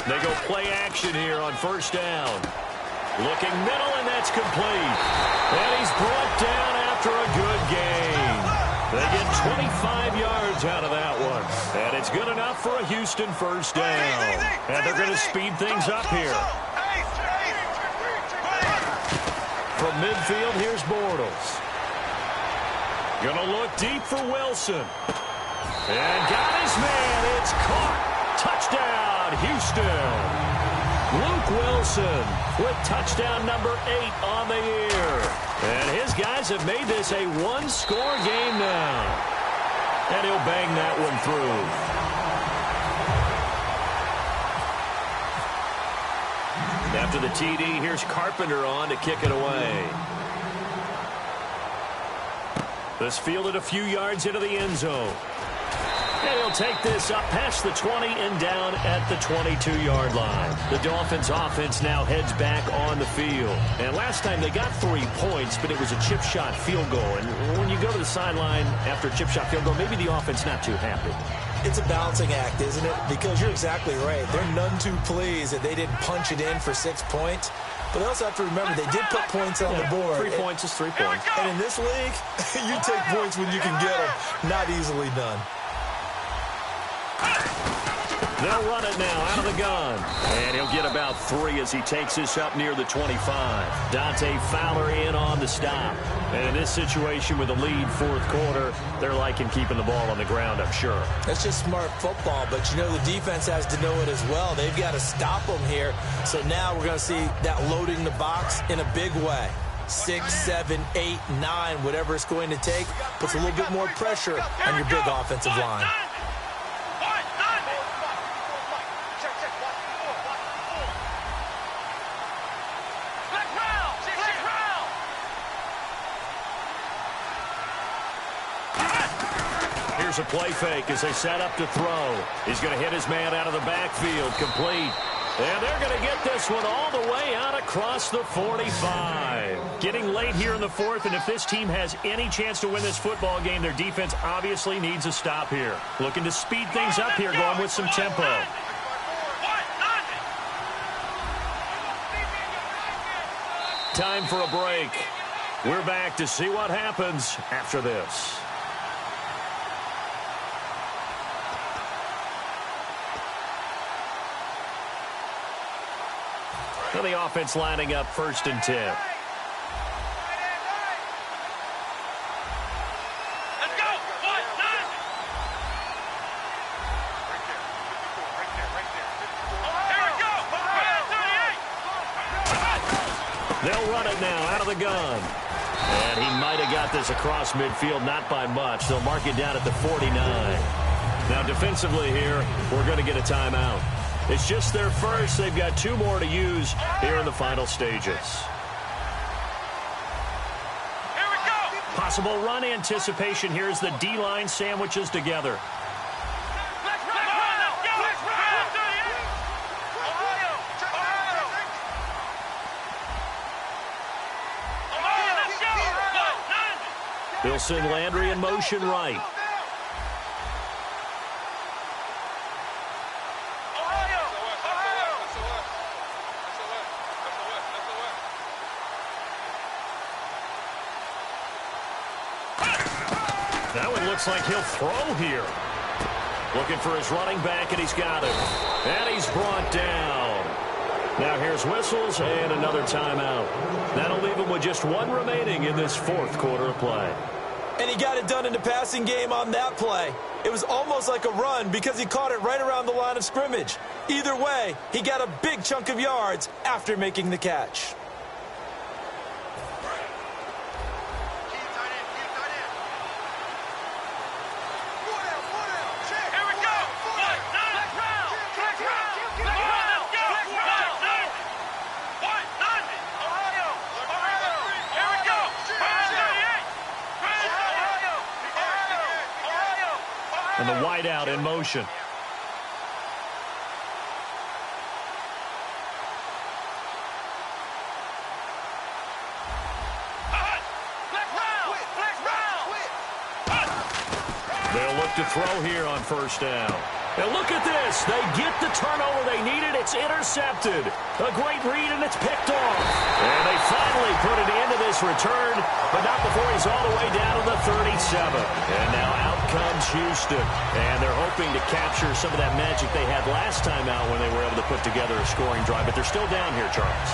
They go play action here on first down. Looking middle, and that's complete. And he's brought down after a good gain. They get 25 yards out of that one. And it's good enough for a Houston first down. And they're going to speed things up here. From midfield, here's Bortles. Going to look deep for Wilson. And got his man. It's caught. Touchdown, Houston. Luke Wilson with touchdown number 8 on the year. And his guys have made this a one-score game now. And he'll bang that one through. After the TD, here's Carpenter on to kick it away. This fielded a few yards into the end zone. And he'll take this up past the 20 and down at the 22-yard line. The Dolphins offense now heads back on the field. And last time they got 3 points, but it was a chip shot field goal. And when you go to the sideline after a chip shot field goal, maybe the offense not too happy. It's a balancing act, isn't it? Because you're exactly right. They're none too pleased that they didn't punch it in for 6 points. But they also have to remember they did put points on the board. 3 points is 3 points. And in this league, you take points when you can get them. Not easily done. They'll run it now out of the gun. And he'll get about 3 as he takes this up near the 25. Dante Fowler in on the stop. And in this situation with a lead fourth quarter, they're liking keeping the ball on the ground, I'm sure. That's just smart football, but you know the defense has to know it as well. They've got to stop them here. So now we're going to see that loading the box in a big way. 6, 7, 8, 9, whatever it's going to take, puts a little bit more pressure on your big offensive line. Here's a play fake as they set up to throw. He's going to hit his man out of the backfield, complete. And they're going to get this one all the way out across the 45. Getting late here in the fourth, and if this team has any chance to win this football game, their defense obviously needs a stop here. Looking to speed things up here, going with some tempo. Time for a break. We're back to see what happens after this. So the offense lining up 1st and 10. Let's go! They'll run it now out of the gun. And he might have got this across midfield, not by much. They'll mark it down at the 49. Now defensively here, we're going to get a timeout. It's just their first. They've got 2 more to use here in the final stages. Here we go. Possible run anticipation here as the D-line sandwiches together. They'll send Landry in motion right. That one looks like he'll throw here. Looking for his running back, and he's got it. And he's brought down. Now here's whistles and another timeout. That'll leave him with just 1 remaining in this fourth quarter of play. And he got it done in the passing game on that play. It was almost like a run because he caught it right around the line of scrimmage. Either way, he got a big chunk of yards after making the catch. And the wideout in motion. They'll look to throw here on first down. And look at this. They get the turnover they needed. It's intercepted. A great read, and it's picked off. And they finally put an end to this return, but not before he's all the way down to the 37. And now out comes Houston. And they're hoping to capture some of that magic they had last time out when they were able to put together a scoring drive. But they're still down here, Charles.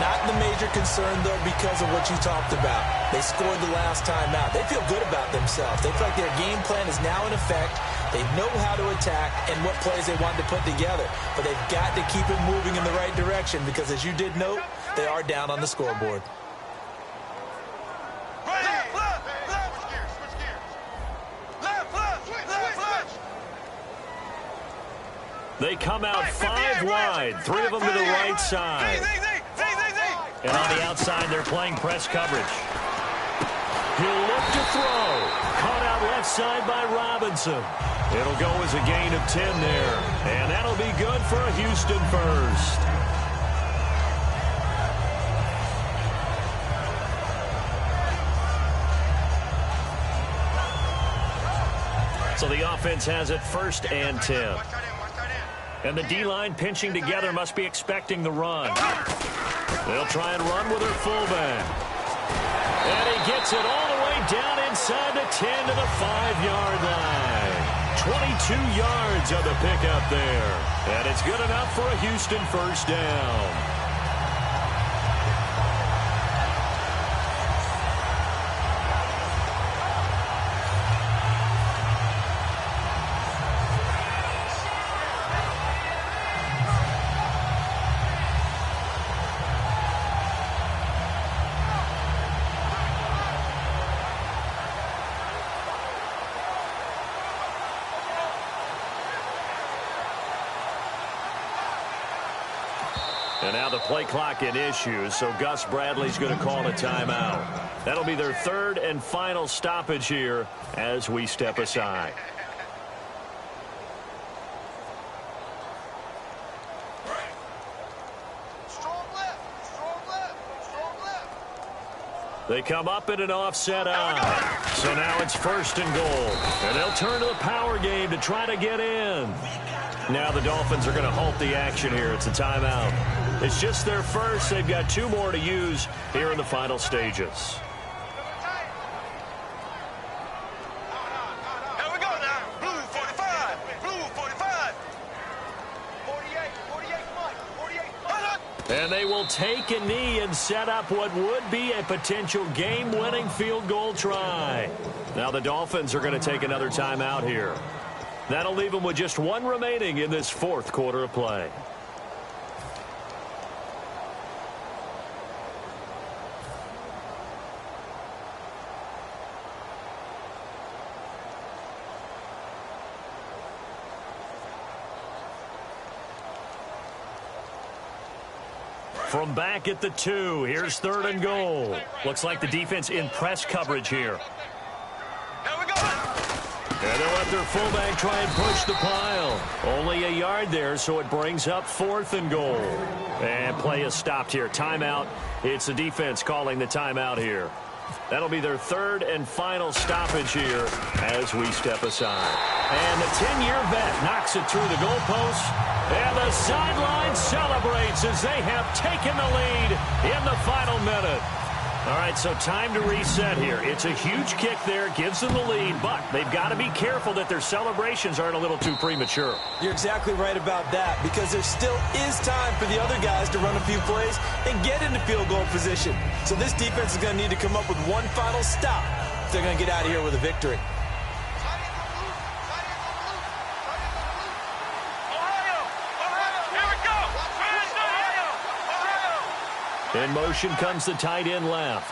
Not the major concern, though, because of what you talked about. They scored the last time out. They feel good about themselves. They feel like their game plan is now in effect. They know how to attack and what plays they want to put together. But they've got to keep it moving in the right direction because, as you did note, they are down on the scoreboard. They come out 5 wide, 3 of them to the right side. And on the outside, they're playing press coverage. He'll look to throw. Caught out left side by Robinson. It'll go as a gain of 10 there. And that'll be good for a Houston first. So the offense has it 1st and 10. And the D-line pinching together must be expecting the run. They'll try and run with their fullback. And he gets it all the way down inside the 10 to the 5-yard line. 22 yards on the pickup there. And it's good enough for a Houston first down. And now the play clock in issues, so Gus Bradley's going to call a timeout. That'll be their 3rd and final stoppage here as we step aside. They come up in an offset eye. So now it's 1st and goal. And they'll turn to the power game to try to get in. Now the Dolphins are going to halt the action here. It's a timeout. It's just their first. They've got 2 more to use here in the final stages. Here we go now. Blue 45. Blue 45. 48, Mike. 48. And they will take a knee and set up what would be a potential game-winning field goal try. Now the Dolphins are going to take another timeout here. That'll leave them with just 1 remaining in this 4th quarter of play. From back at the 2, here's 3rd and goal. Looks like the defense in press coverage here. Here we go. And they'll let their fullback try and push the pile. Only a yard there, so it brings up 4th and goal. And play is stopped here. Timeout. It's the defense calling the timeout here. That'll be their 3rd and final stoppage here as we step aside. And the 10-year vet knocks it through the goalpost. And the sideline celebrates as they have taken the lead in the final minute. All right, so time to reset here. It's a huge kick there, gives them the lead, but they've got to be careful that their celebrations aren't a little too premature. You're exactly right about that, because there still is time for the other guys to run a few plays and get into field goal position. So this defense is going to need to come up with one final stop if they're going to get out of here with a victory. In motion comes the tight end left.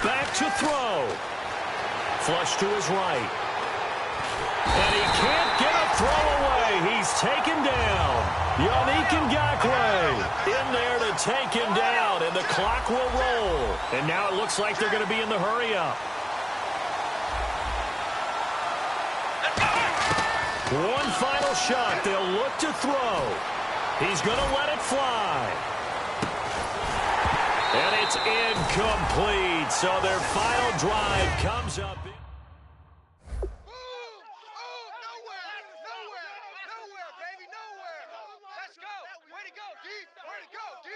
Back to throw. Flush to his right. And he can't get a throw away. He's taken down. Yannick Ngakoue in there to take him down, and the clock will roll. And now it looks like they're going to be in the hurry-up. One final shot. They'll look to throw. He's going to let it fly. It's incomplete. So their final drive comes up. Nowhere, baby, nowhere. Let's go. Way to go, D. Way to go, D.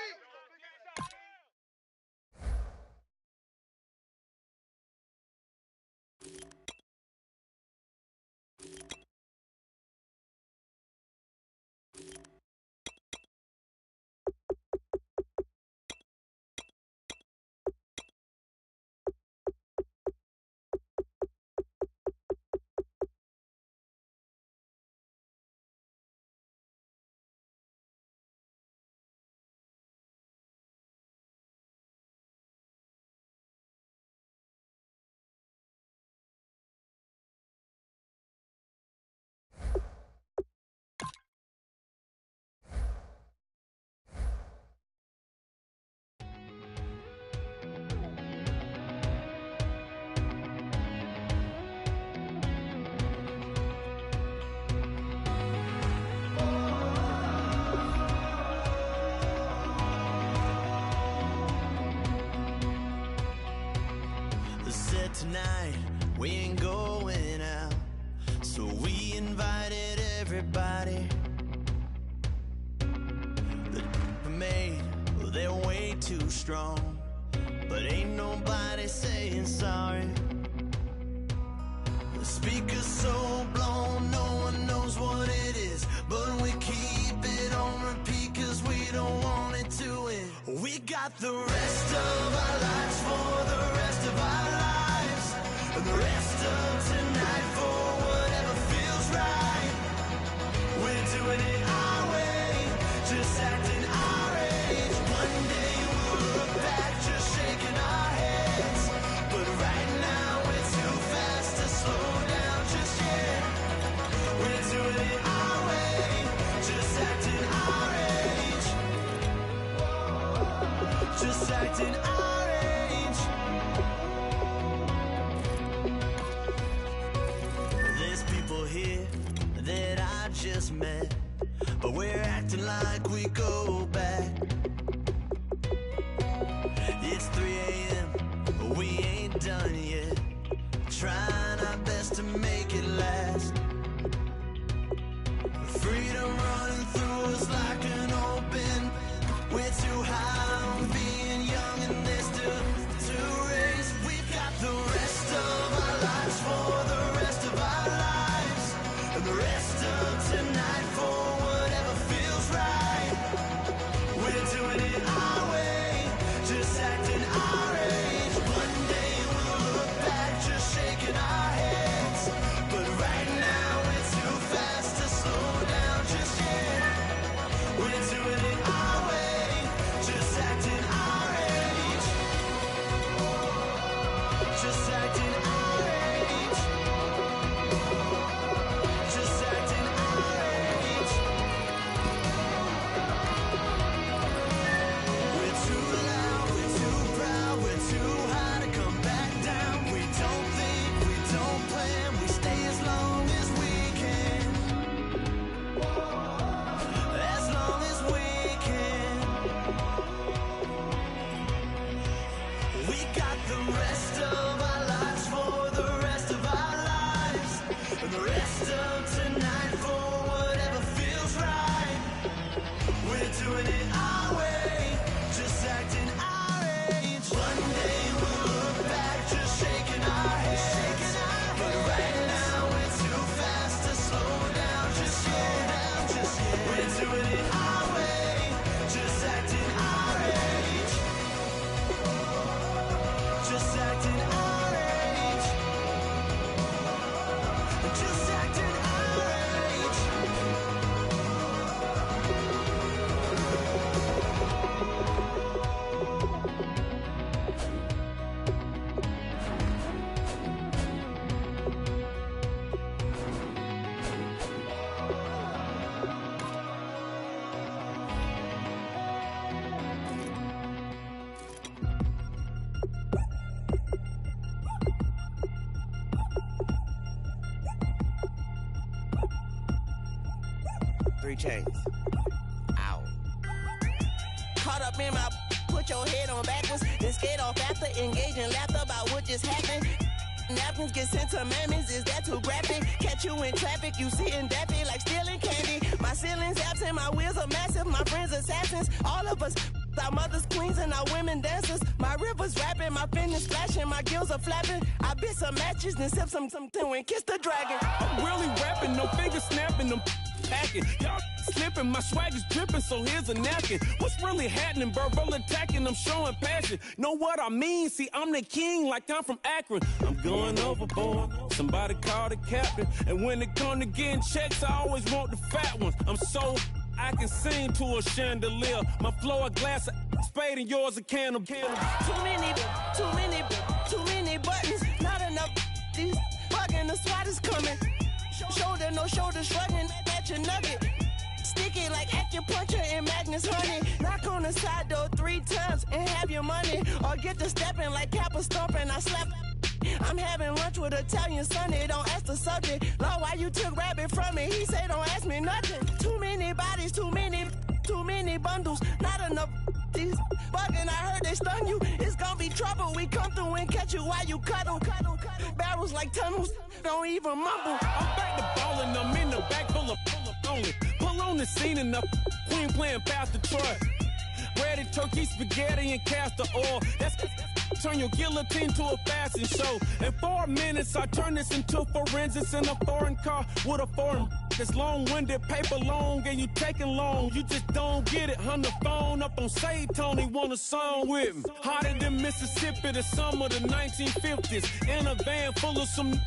Tonight we ain't going out, so we invited everybody. The made, well, they're way too strong, but ain't nobody saying sorry. The speaker's so blown, no one knows what it is, but we keep it on repeat cause we don't want it to end. We got the rest of our lives for the rest of our lives. And the rest of tonight for whatever feels right. We're doing it our way, just acting our age. One day we'll look back just shaking our heads, but right now we're too fast to slow down just yet. We're doing it our way, just acting our age. Just acting our age. Here that I just met, but we're acting like we go back. It's 3 a.m., but we ain't done yet, trying our best to make it last. Freedom running through us like an open. We're too high on being young and there's still to race. We've got the rest of our lives for the rest of our lives. And the rest of tonight for whatever feels right. We're doing it our way, just acting our age. One day we'll look back just shaking our heads, but right now we're too fast to slow down just yet. We're doing it our way, just acting our age. Just acting our age. Doing it our way, just acting our age. One day we'll look back just shaking our heads, but right now we're too fast to slow down just yet. We're doing it our way, just acting our age. Just acting our age. Just acting our age. Three chains. Ow. Caught up in my put your head on backwards, then skate off after, engage in laughter about what just happened. Napkins get sent to mammies, is that too graphic? Catch you in traffic, you sitting daffy like stealing candy. My ceiling's absent, my wheels are massive, my friends assassins. All of us, our mothers queens and our women dancers. My rivers rapping, my fingers flashing, my gills are flapping. I bit some matches, then sip some and kiss the dragon. I'm really rapping, no fingers snapping, them packing. Y'all slipping, my swag is dripping, so here's a napkin. What's really happening? Verbal attacking, I'm showing passion. Know what I mean? See, I'm the king like I'm from Akron. I'm going overboard, somebody call the captain. And when it come to getting checks, I always want the fat ones. I'm so I can sing to a chandelier. My flow a glass of spade and yours a can of candle. Too many buttons, not enough. These bugging, the SWAT is coming. Shoulder, no shoulder, shrugging at your nugget. Sticky like acupuncture and Magnus honey. Knock on the side door 3 times and have your money. Or get to stepping like Kappa stomping, I slap. I'm having lunch with Italian Sonny, don't ask the subject. Lord, why you took rabbit from me? He say don't ask me nothing. Too many bodies, too many bundles, not enough. These bugging, I heard they stung you. It's gonna be trouble. We come through and catch you while you cuddle. Barrels like tunnels, don't even mumble. I'm back to ballin', I'm in the back full of only. Pull on the scene and the queen playing Pastor Troy. Breaded turkey, spaghetti, and castor oil. That's turn your guillotine to a fashion show. In 4 minutes, I turn this into forensics in a foreign car with a foreign. It's long-winded, paper long, and you taking long. You just don't get it. On the phone up on Say Tony, want a song with me. Hotter than Mississippi, the summer of the 1950s. In a van full of some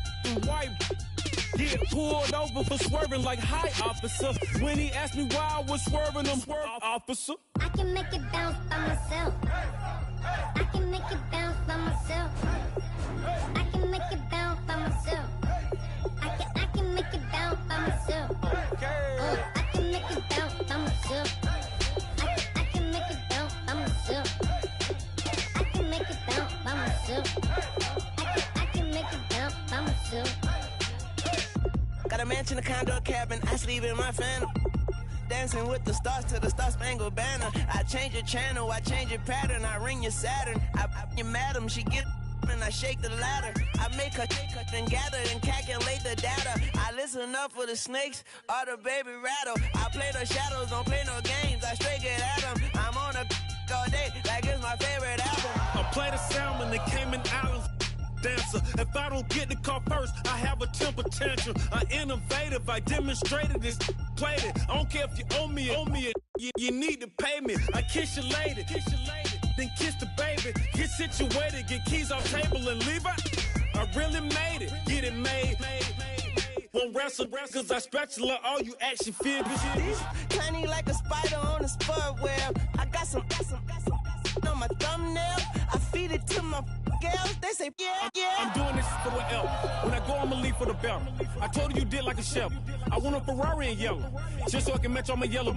white. Get pulled over for swerving like hi, officer. When he asked me why I was swerving, I'm swerve, officer. I can make it bounce by myself. I can make it bounce by myself. I can make it bounce by myself. I can make it bounce by myself. I can make it bounce by myself. I can make it bounce by myself. I can make it bounce by myself. I can make it bounce by myself. Got a mansion, a condo, a cabin, I sleep in my phantom. Dancing with the stars to the Star-Spangled Banner. I change your channel, I change your pattern, I ring your Saturn. I your madam, she get and I shake the ladder. I make her and gather and calculate the data. I listen up for the snakes or the baby rattle. I play the shadows, don't play no games, I straight get at them. I'm on a all day like it's my favorite album. I play the salmon, the Cayman Islands. Dancer. If I don't get the car first, I have a temper tantrum. I'm innovative, I demonstrated this, played it. I don't care if you owe me it, you need to pay me. I kiss your lady, then kiss the baby. Get situated, get keys off table and leave her. I really made it, get it made. Won't wrestle, cause I spatula all you action figures. These tiny like a spider on a spud web. I got some on my thumbnail. I feed it to my girls. They say, yeah. I'm doing this for the L. When I go, I'ma leave for the belt. I told you did like a chef. I want a Ferrari in yellow, just so I can match all my yellow.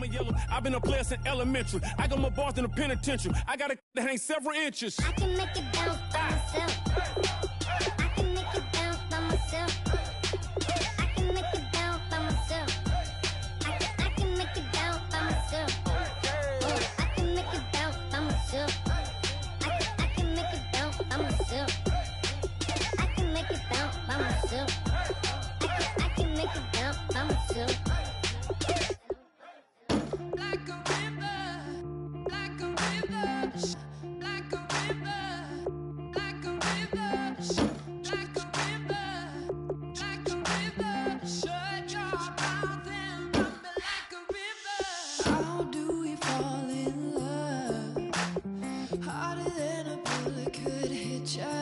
I've been a player since elementary. I got my bars in the penitentiary. I got to hang several inches. I can make it bounce by myself. I can make it bounce by myself. I can make it bounce by myself. I can make it bounce by myself. I can make it bounce by myself. I can make it bounce by myself. I can make it bounce by myself. I can make it bounce by myself. Like a river, like a river, like a river, like a river, like a river, like a river. Shut your mouth and run me like a river. How do we fall in love? Harder than a bullet could hit ya.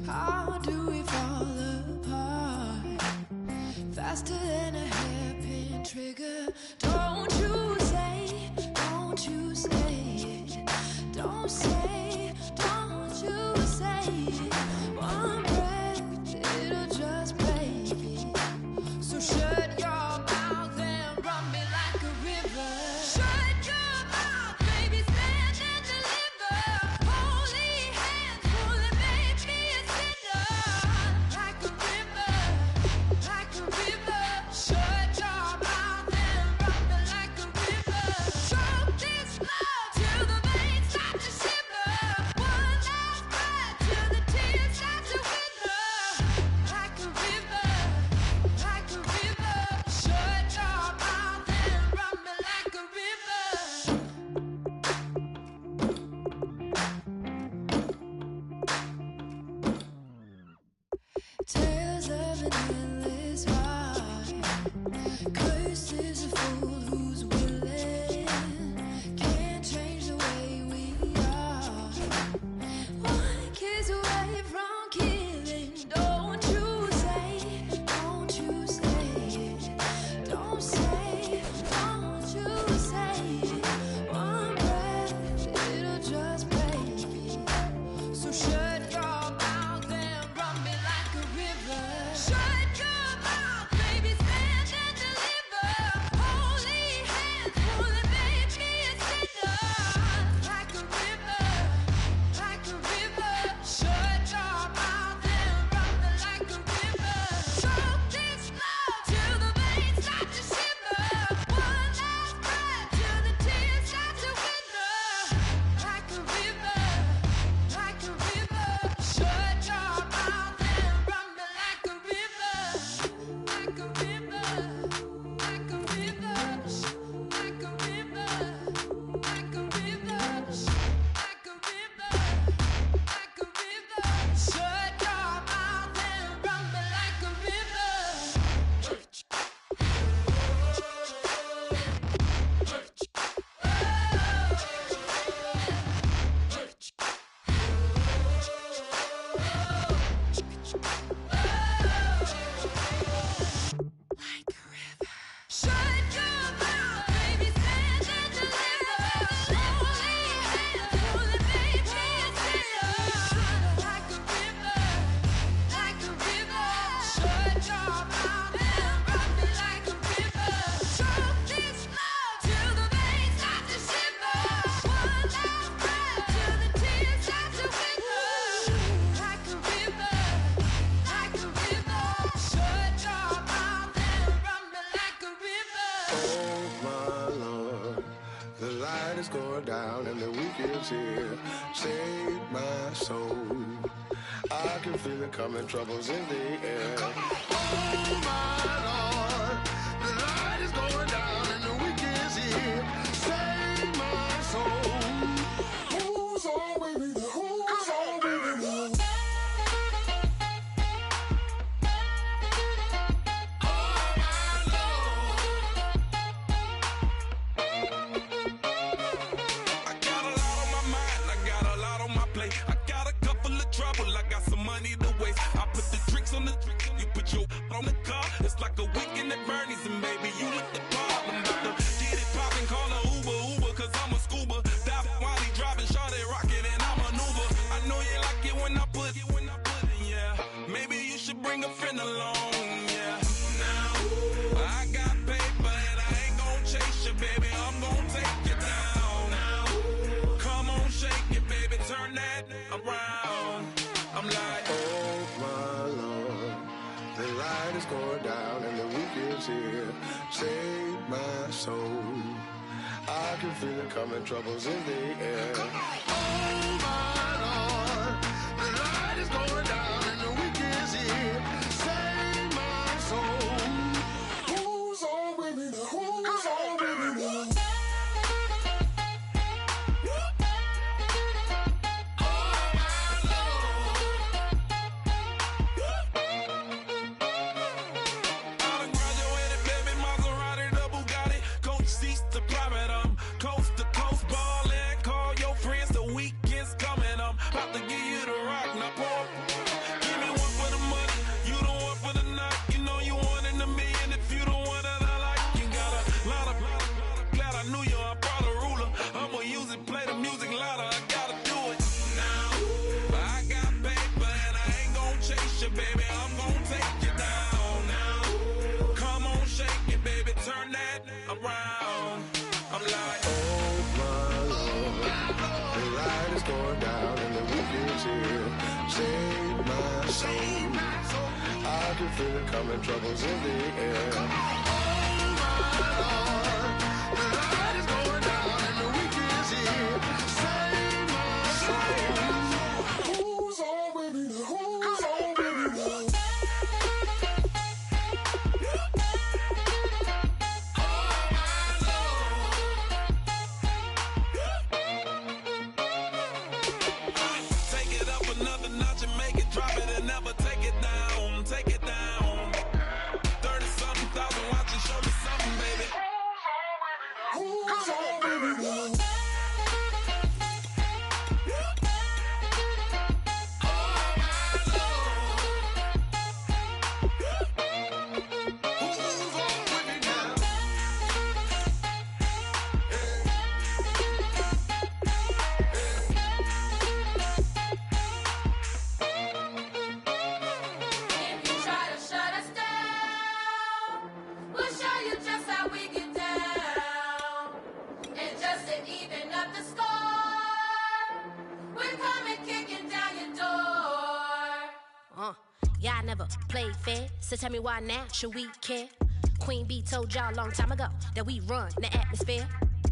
How do we fall apart? Faster than a hairpin trigger. Don't you say it. Don't say, don't you say it. One breath, it'll just break it. So shut your mouth and run me like a river. Shut your mouth, baby, stand and deliver. Holy hands, holy, make me a sinner. Like a river, like a river. Shut your mouth and is going down and the week is here. Save my soul. I can feel it coming, troubles in the air. Oh my Lord, the light is going down and the week is here. Save my soul. Who's on with me? Who's on with me? On the car, it's like a weekend at Bernie's, and baby, you with the problem. About to get it poppin', call a Uber, cause I'm a scuba. Dive while he driving, shawty rocket, and I maneuver. I know you like it when I put it, yeah. Maybe you should bring a friend along, yeah. Now, I got paper, and I ain't gon' chase you, baby. I'm gon' take you down. Now, come on, shake it, baby, turn that around. I'm like, oh my Lord, the light is going down and the week is here. Save my soul. I can feel it coming, troubles in the air. Oh my Lord, the light is going down and the week is here. Save my soul. Who's on with me? Who's on with me? Save my soul. I can feel it coming, troubles in the air. Oh my Lord, the light is going down and the week is here. Save my soul. Who's on with me? Who's on with me? Y'all never played fair, so tell me why now should we care? Queen Bee told y'all a long time ago that we run the atmosphere.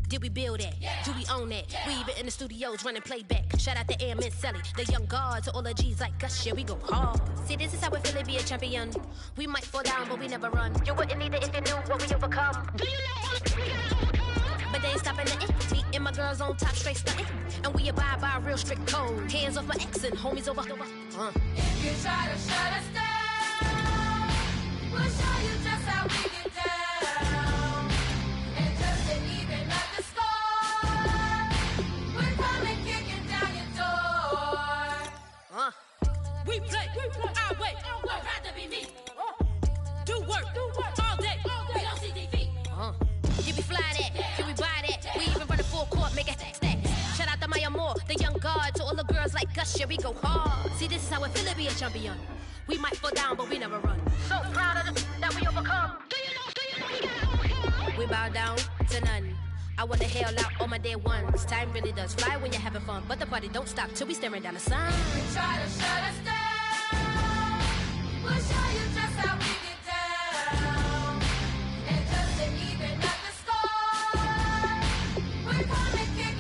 Did we build that? Yeah. Do we own that? Yeah. We even in the studios running playback. Shout out to AM and Sally, the young guards, all the G's like us. Yeah, we go hard. See, this is how we feel to be a champion. We might fall down, but we never run. You wouldn't need it if you knew what we overcome. Do you know all we got? But they ain't stopping nothing. Me and my girls on top, straight stunting. And we abide by a real strict code. Hands off my ex and homies over. If you try to shut us down, we'll show you just how we get down. And just to even up the score, we're coming kicking down your door. We play our way. I'd rather be me. Do work all day. We don't see defeat. Can we fly that? Can we buy that? We even run a full court, make it stack. Shout out to Maya Moore, the young guard, to all the girls like us. Yeah, we go hard. See, this is how it feel to be a champion. We might fall down, but we never run. So proud of them that we overcome. Do you know we got? We bow down to none. I wanna hail out all my day ones. Time really does fly when you're having fun, but the party don't stop till we staring down the sun. If you try to shut us down, we'll show you just how we get down. And just to even up the score, we're coming kicking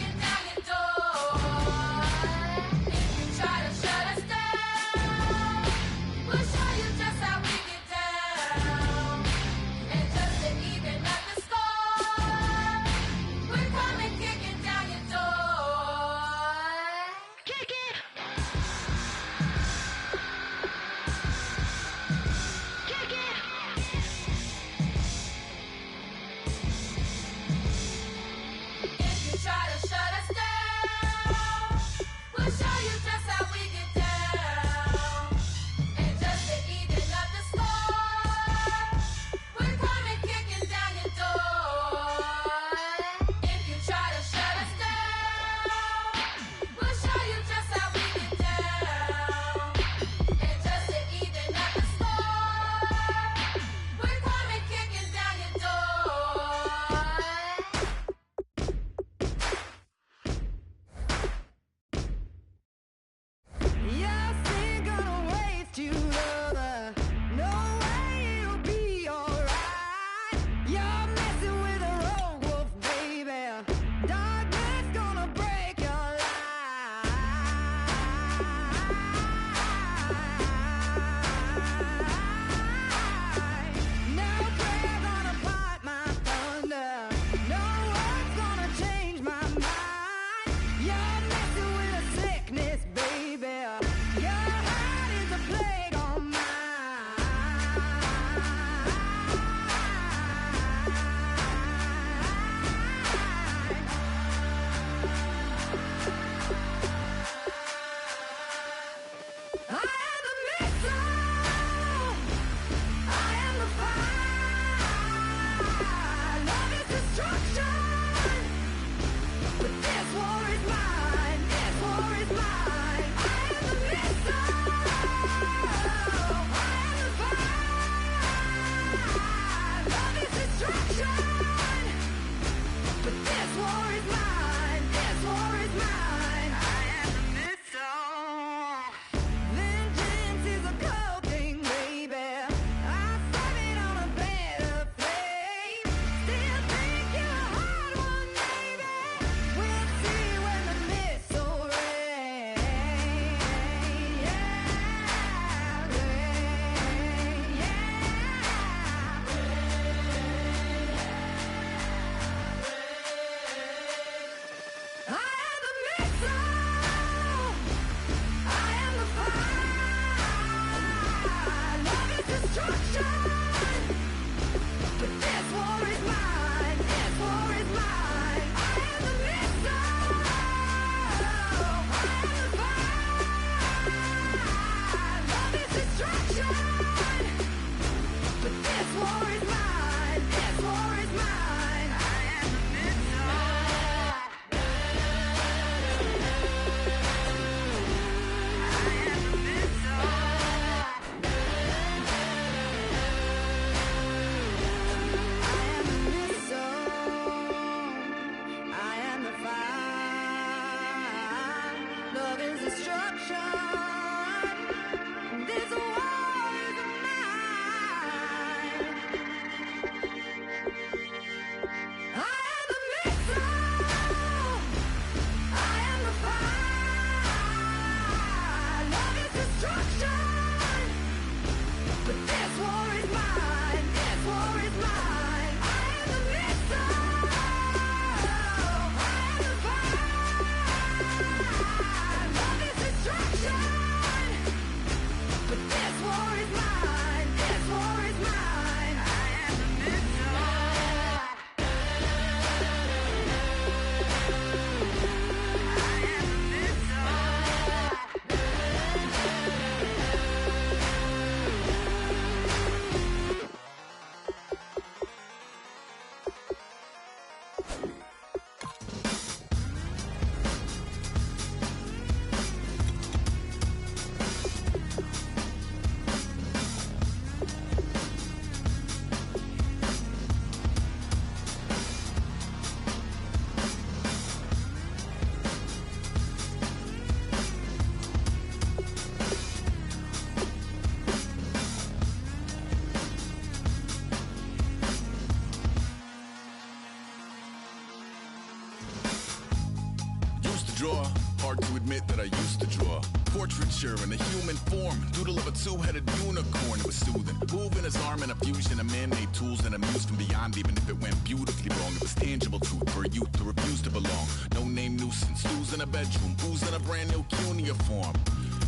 Hard to admit that I used to draw portraits creature in a human form. Doodle of a two-headed unicorn, it was soothing. Moving his arm in a fusion of man-made tools and a muse from beyond. Even if it went beautifully wrong, it was tangible truth for a youth to refuse to belong. No-name nuisance, who's in a bedroom, who's in a brand new cuneiform.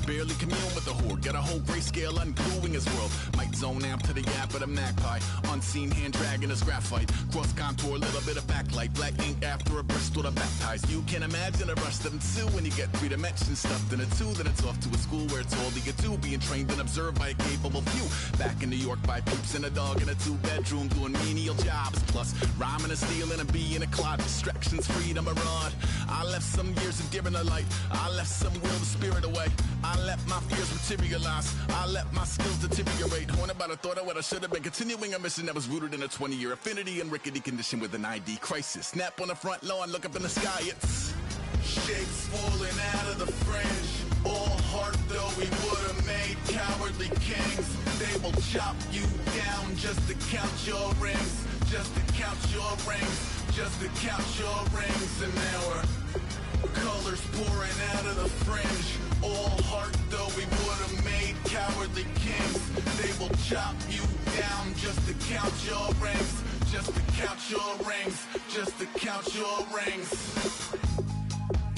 Barely commune with the horde, got a whole grayscale ungluing his world. Might zone amp to the gap of the magpie. Unseen hand dragging his graphite. Cross contour, a little bit of backlight. Black ink after a Bristol to baptize. You can imagine a rush of them too when you get 3 dimensions stuffed in a 2. Then it's off to a school where it's all you get to. Being trained and observed by a capable few. Back in New York by peeps and a dog in a 2-bedroom doing menial jobs. Plus rhyming and stealing and being a clod. Distractions, freedom, a rod. I left some years of giving a light. I left some will the spirit away. I let my fears materialize. I let my skills deteriorate. When about I thought of what I should have been. Continuing a mission that was rooted in a 20-year affinity and rickety condition with an ID crisis. Snap on the front lawn, look up in the sky. It's shapes falling out of the fringe. All heart though we would have made cowardly kings. They will chop you down just to count your rings. Just to count your rings. Just to count your rings. And now we're colors pouring out of the fringe. All heart though we would have made cowardly kings. They will chop you down just to count your rings. Just to count your rings. Just to count your rings.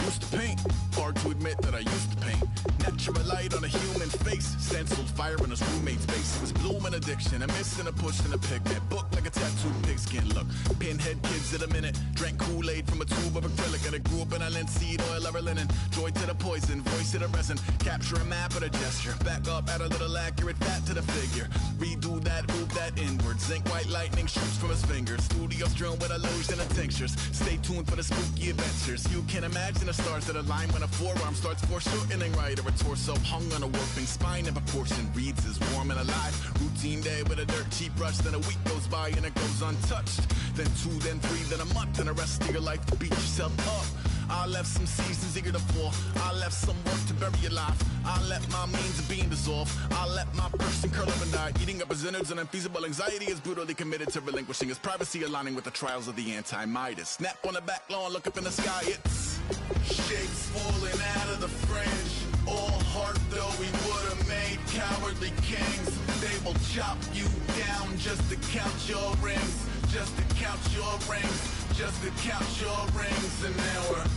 Used to paint, hard to admit that I used to paint. Natural light on a human face, stenciled fire in his roommate's face. It was blooming addiction, a miss and a push and a pigment. Book like a tattooed pigskin look. Pinhead kids at a minute, drank Kool-Aid from a tube of acrylic. And I grew up in a linseed oil or linen. Joy to the poison, voice to the resin. Capture a map of a gesture. Back up, add a little accurate fat to the figure. Redo that, move that inward. Zinc white lightning shoots from his fingers. Studio strewn with illusion and tinctures. Stay tuned for the spooky adventures. You can imagine the stars that align when a forearm starts foreshortening right, or a torso hung on a warping spine in proportion reads as warm and alive. Routine day with a dirt cheap brush, then a week goes by and it goes untouched. Then 2, then 3, then a month, and the rest of your life to beat yourself up. I left some seasons eager to fall. I left some work to bury your life. I let my means of being dissolve. I let my person curl up and die. Eating up his innards and unfeasible anxiety is brutally committed to relinquishing his privacy, aligning with the trials of the anti-Midas. Snap on the back lawn, look up in the sky. It's shapes falling out of the fringe. All heart though we would have made cowardly kings. They will chop you down just to count your rings. Just to count your rings. Just to count your rings. And now we're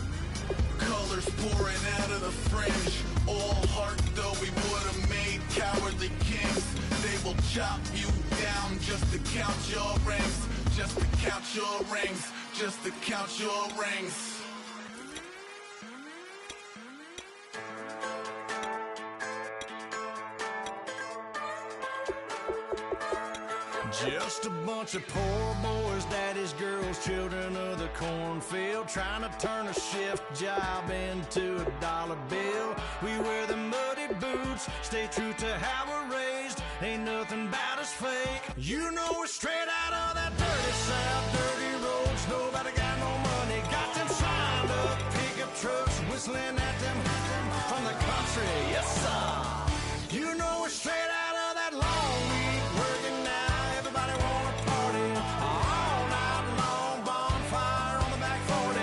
colors pouring out of the fringe. All heart though we would have made cowardly kings. They will chop you down just to count your rings. Just to count your rings. Just to count your rings. Just a bunch of poor boys, daddy's girls, children of the cornfield, trying to turn a shift job into a dollar bill. We wear the muddy boots, stay true to how we're raised. Ain't nothing about us fake. You know we're straight out of that dirty south, dirty roads. Nobody got no money, got them signed up pickup trucks, whistling at them from the country. Yes sir. You know we're straight out of that long week working now. Everybody wanna party all night long, bonfire on the back 40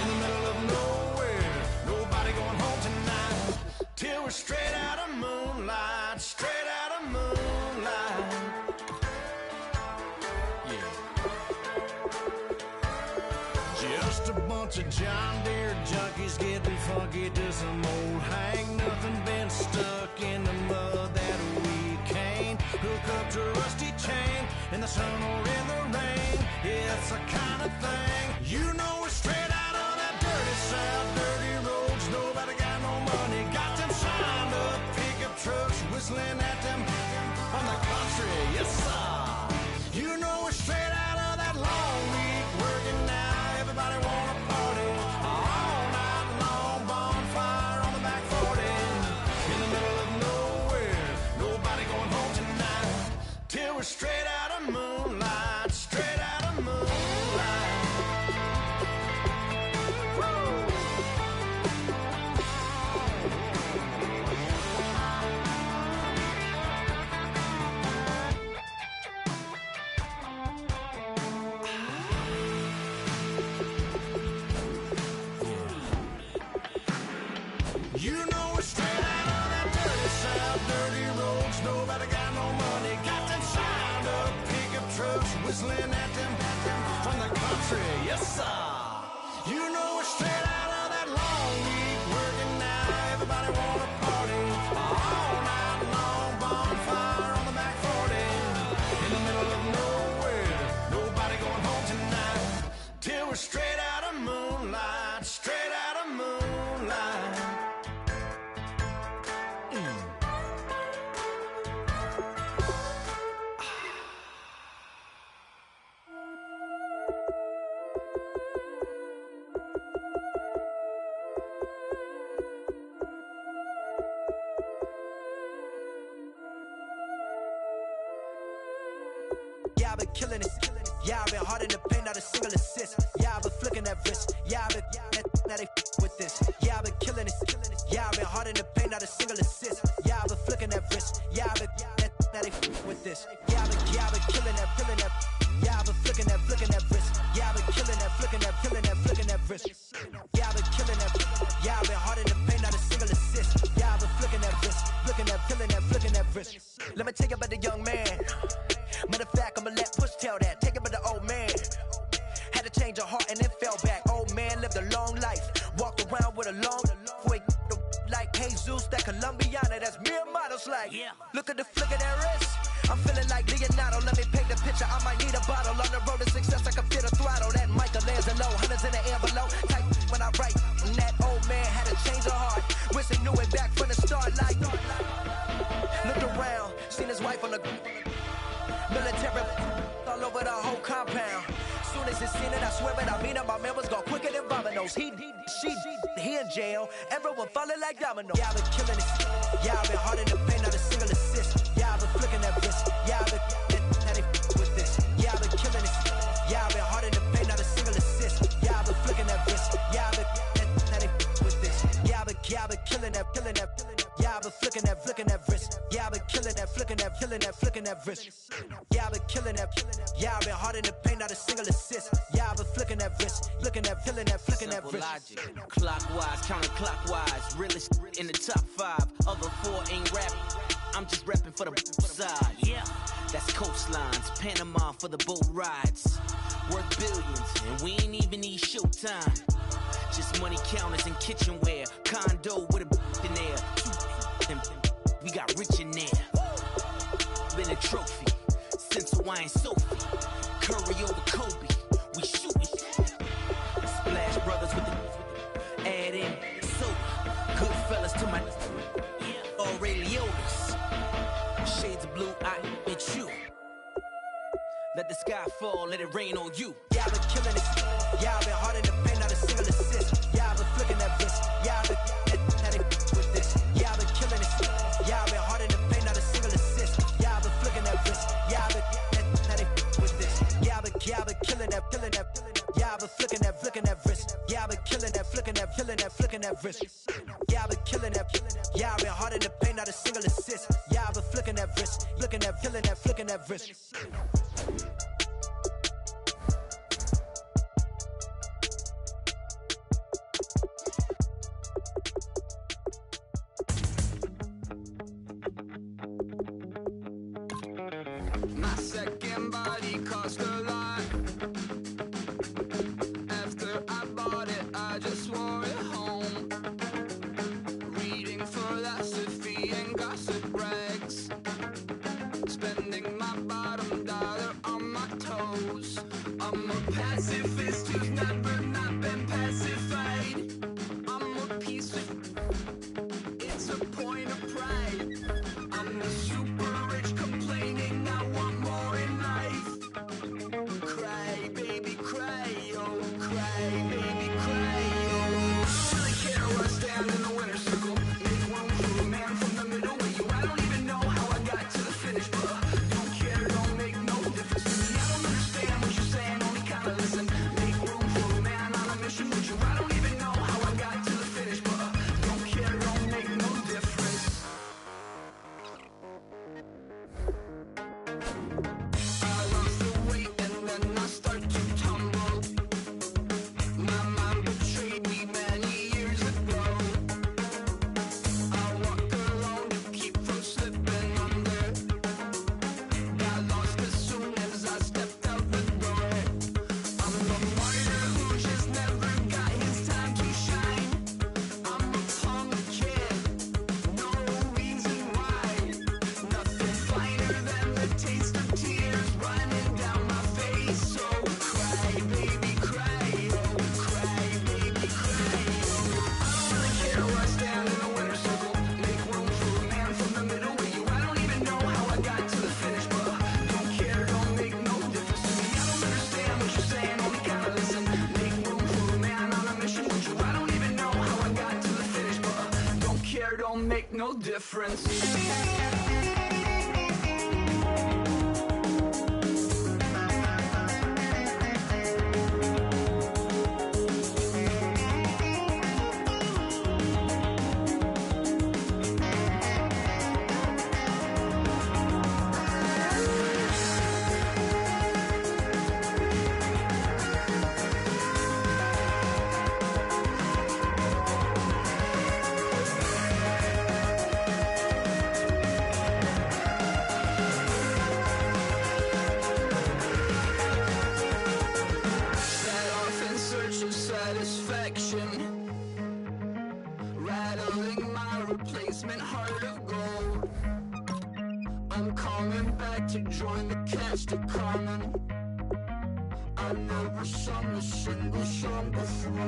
in the middle of nowhere. Nobody going home tonight till we're straight out of moonlight, straight out of moonlight. Yeah. Just a bunch of John Deere junkies getting funky to some old hang. Nothing been stuck in the mud that we can't hook up to a rusty chain in the sun or in the rain. It's a kind of thing. You know we're straight out of that dirty south, dirty roads. Nobody got no money, got them signed up pickup trucks, whistling at them from the country. Yes sir. You know we're straight out of that long week working now. Everybody wanna party all night long, bonfire on the back 40 in the middle of nowhere. Nobody going home tonight till we're straight out of moonlight, straight out of moonlight. You know we're straight out of whistling at them from the country. Yes, sir. You know we're straight out of that long week working now. Everybody wanna party all night long. Bonfire on the back 40 in the middle of nowhere. Nobody going home tonight till we're straight out of moonlight. Straight out of moonlight. Yeah, I've been killing it. Yeah, I've been hard in the paint, not a single assist. Yeah, I've been flicking that wrist. Yeah, I've been now they with this. Yeah, I've been killing it. Yeah, I've been hard in the paint, not a single assist. Yeah, I've been flicking that wrist. Yeah, I've been now they with this. Yeah, I've been killing that. Yeah, I've been flicking that wrist. Yeah, I've been killing that, flicking that wrist. Yeah, I've been killing that. Yeah, I've been hard in the paint, not a single assist. Yeah, I've been flicking that wrist, flicking that wrist. Let me tell you about the young man. Matter of fact, I'ma let Push tell that. Take it about the old man. Had to change her heart and then fell back. Old man lived a long life. Walked around with a long way. Like Jesus, that Colombiana, that's mere models like. Yeah. Look at the flick of that wrist. I'm feeling like Leonardo. Let me paint the picture. I might need a bottle. On the road to success, I can feel the throttle. That Michelangelo, hundreds in the envelope. Type when I write. And that old man had to change her heart. Wish he knew it back from the start. Like, looked around, seen his wife on the military all over the whole compound. Soon as he seen it, I swear it, I mean it, my man was gone quicker than Domino's. He in jail, everyone falling like dominoes. Yeah, I've been killing it. Yeah, I've been hard in the paint, not a single assist. Yeah, I've been flicking that wrist. Yeah, I've been now they with this. Yeah, I've been killing it. Yeah, I've been hard in the paint, not a single assist. Yeah, I've been flicking that wrist. Yeah, I've been now they with this. Yeah, I've been killing that. Yeah, I've been flicking that wrist. Yeah, I've been killing that, flicking that wrist. Yeah, I've been killing that. Yeah, I've been hard in the paint, not a single assist. Yeah, I've been flicking that wrist, flicking that wrist. Logic, clockwise, counterclockwise. Realest in the top 5. Other 4 ain't rapping. I'm just rapping for the side. Yeah, that's coastlines, Panama for the boat rides. Worth billions, and we ain't even need showtime. Just money counters and kitchenware. Condo with a in there. We got rich in there. Been a trophy since Hawaiian Sophie. Curry over Kobe. We shootin'. Splash Brothers with the add in soda. Good fellas to my Aureliotas. Shades of blue, I admit you. Let the sky fall, let it rain on you. Yeah, I've been killing it. Yeah, I've been hard in the paint, not a single assist. Yeah, I've been flicking that wrist. Yeah, I've been now they with this. Yeah, I've been killing it. Yeah, I've been hard in the paint, not a single assist. Yeah, I've been flicking that wrist. Yeah, I've been now they with this. Yeah, I've been killing that. Yeah, I've been flicking that wrist. Yeah, I've been killing that, flicking that wrist. Yeah, I've been killing that. Yeah, I've been hard in the paint, not a single assist. Yeah, I've been flicking that wrist, flicking that wrist. My second body cost a lot. After I bought it, I just wore it home. Reading philosophy and gossip rags. Spending my bottom dollar on my toes. I'm a pacifist who's never not been pacified. I'm a piece of... It's a point of pride. I'm the super rich complaining I want more in life. care, don't make no difference. Rattling my replacement heart of gold. I'm coming back to join the cast of Carmen. I never sung a single song before. I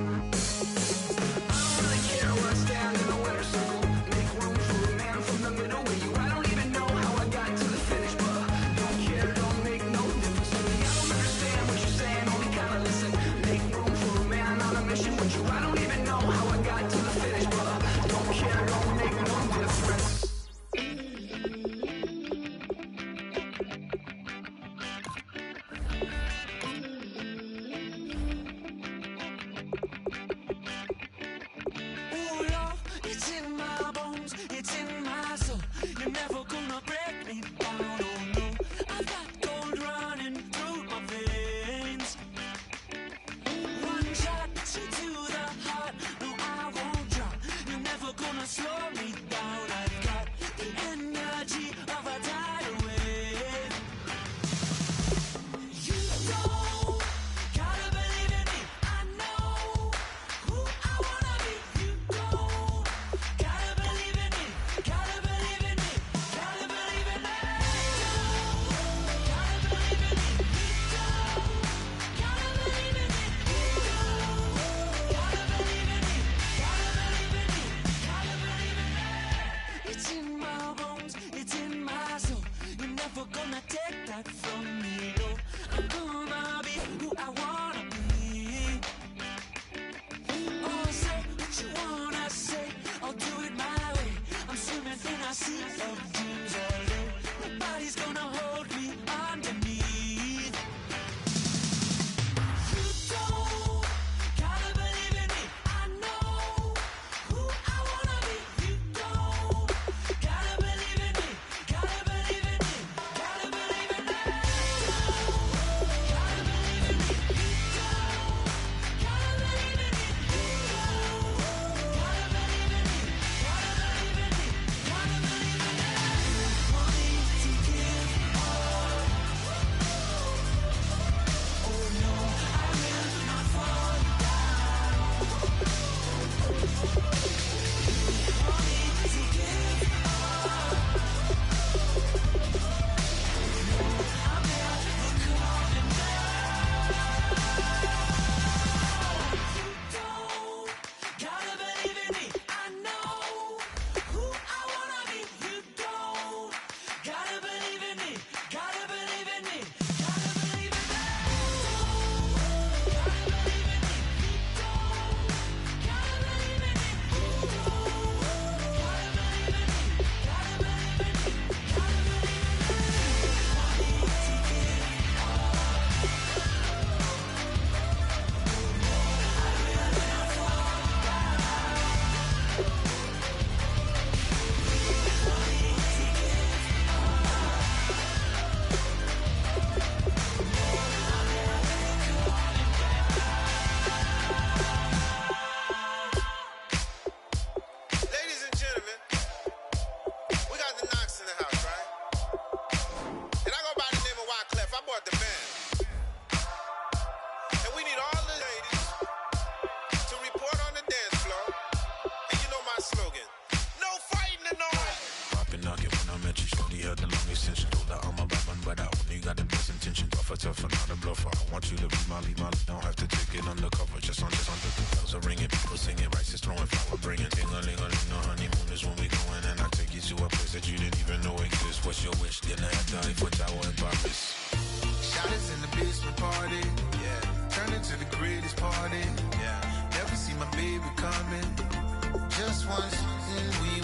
don't really care where I stand in the winner's circle. Make room for a man from the middle with you. I don't even know how I got to the finish, but don't care, don't make no difference to me. I don't understand what you're saying, only kinda listen. Make room for a man on a mission with you. I don't even know how I got to the finish, but don't care, don't make no difference. tough and not a bluffer. I want you to be my lead, don't have to take it undercover. Just on the bells are ringing, people singing, rice is throwing, flower bringing. Ding-a-ling-a-ling, the honeymoon is when we going, and I take you to a place that you didn't even know exists. What's your wish? Dinner at the Eiffel Tower in Paris. Shot us in the basement party, yeah. Turn into the greatest party, yeah. Never see my baby coming. Just once, and we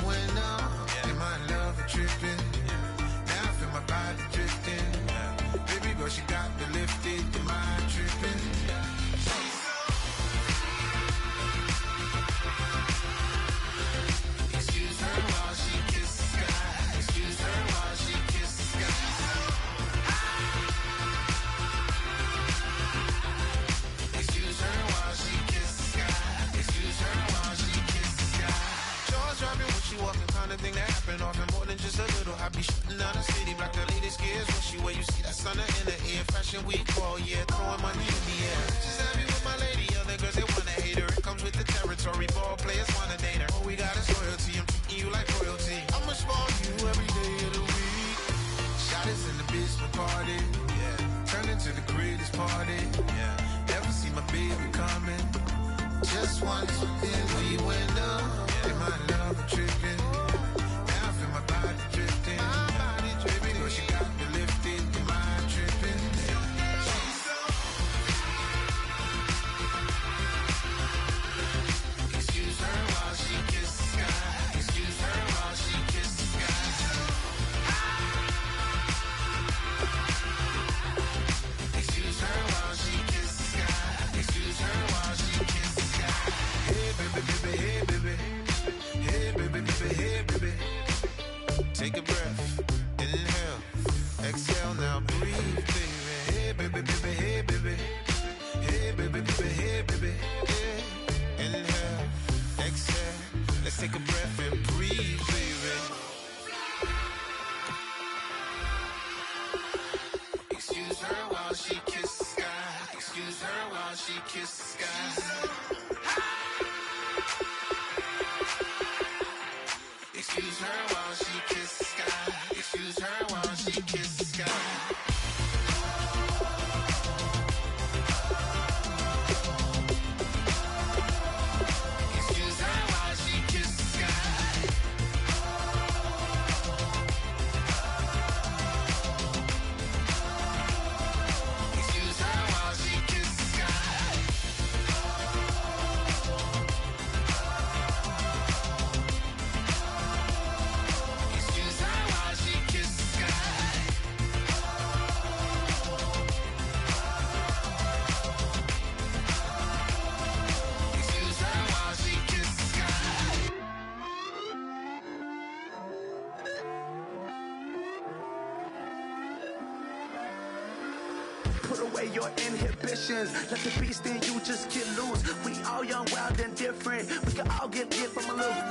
I be shooting down the city, block the latest gears. When she where you see that sun in the air. Fashion week all year, throwing money in the air. She's happy with my lady, other girls they wanna hate her. It comes with the territory, ball players wanna date her. All we got is loyalty, I'm treating you like royalty. I'ma spoil you every day of the week. Shot is in the basement party, yeah. Turn into the greatest party, yeah. Never see my baby coming. Just once, then we went up. Yeah. In my love tripping. Now I feel my body drifting. My body dripping. Girl, she got me lifted. Am I tripping? She's so. Excuse her while she kisses the sky. Excuse her while she kisses the sky. Excuse her while she kisses the sky. Excuse her while she kisses the sky. Hey baby, baby, hey baby. Hey baby, baby, hey baby. Take a breath, inhale, exhale, now breathe, baby. Hey baby, baby, hey baby. Hey baby, baby, hey baby. Hey, inhale, exhale. Let's take a breath and breathe, baby. Excuse her while she kisses the sky. Excuse her while she kisses the sky. Excuse her while she kisses the sky. Excuse her while she kisses the sky. Excuse her while she kisses the sky. Excuse her while she kisses the sky. Excuse her while she kisses the sky. Excuse her while she kisses the sky. Put away your inhibitions. Let the beast in you just get loose. We all young, wild, and different. We can all get lit from a little.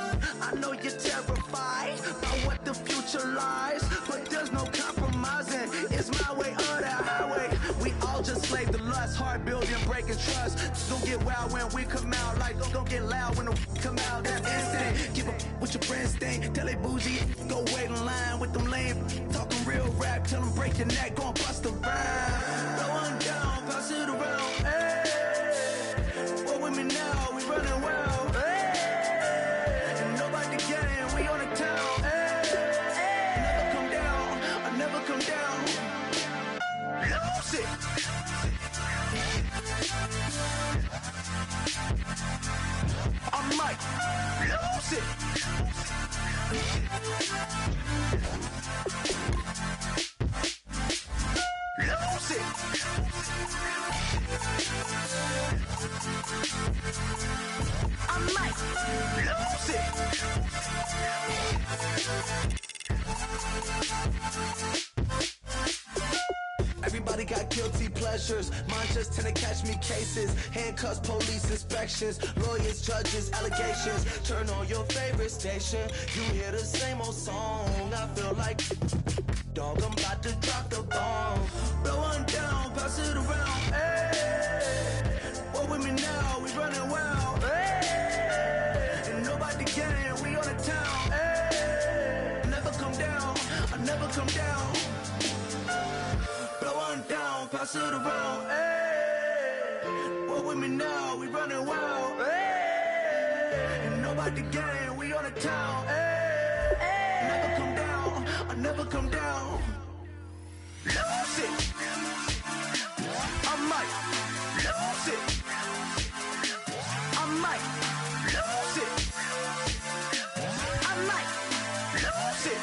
I know you're terrified about what the future lies, but there's no compromising. It's my way or the highway. We all just slave to lust, hard building, breaking trust. It's gonna get wild when we come out. Like gonna get loud when the come out. That instant. Give up with your friends thing. Tell they bougie. Go wait in line with them lame. Talking real rap. Tell them break your neck. Gon' bust the rhyme. Going down, pass it around. Hey, what with me now? We running wild. Hey, and nobody getting. We on the town. Hey, never come down. I never come down. Lose it. I might lose it. Lose it. I might lose it. Everybody got guilty pleasures. Mine just tend to catch me cases. Handcuffs, police inspections, lawyers, judges, allegations. Turn on your favorite station. You hear the same old song. I feel like dog, I'm about to drop the bomb. Blowing down, pass it around. Hey, what with me now? We running wild. Hey, and nobody getting. We on the town. Hey, never come down. I never come down. Blowing down, pass it around. Hey, what with me now? We running wild. Hey, and nobody getting. We on the town. Hey, never come down. I never come down. Lose it. I might lose it. I might lose it. I might lose it.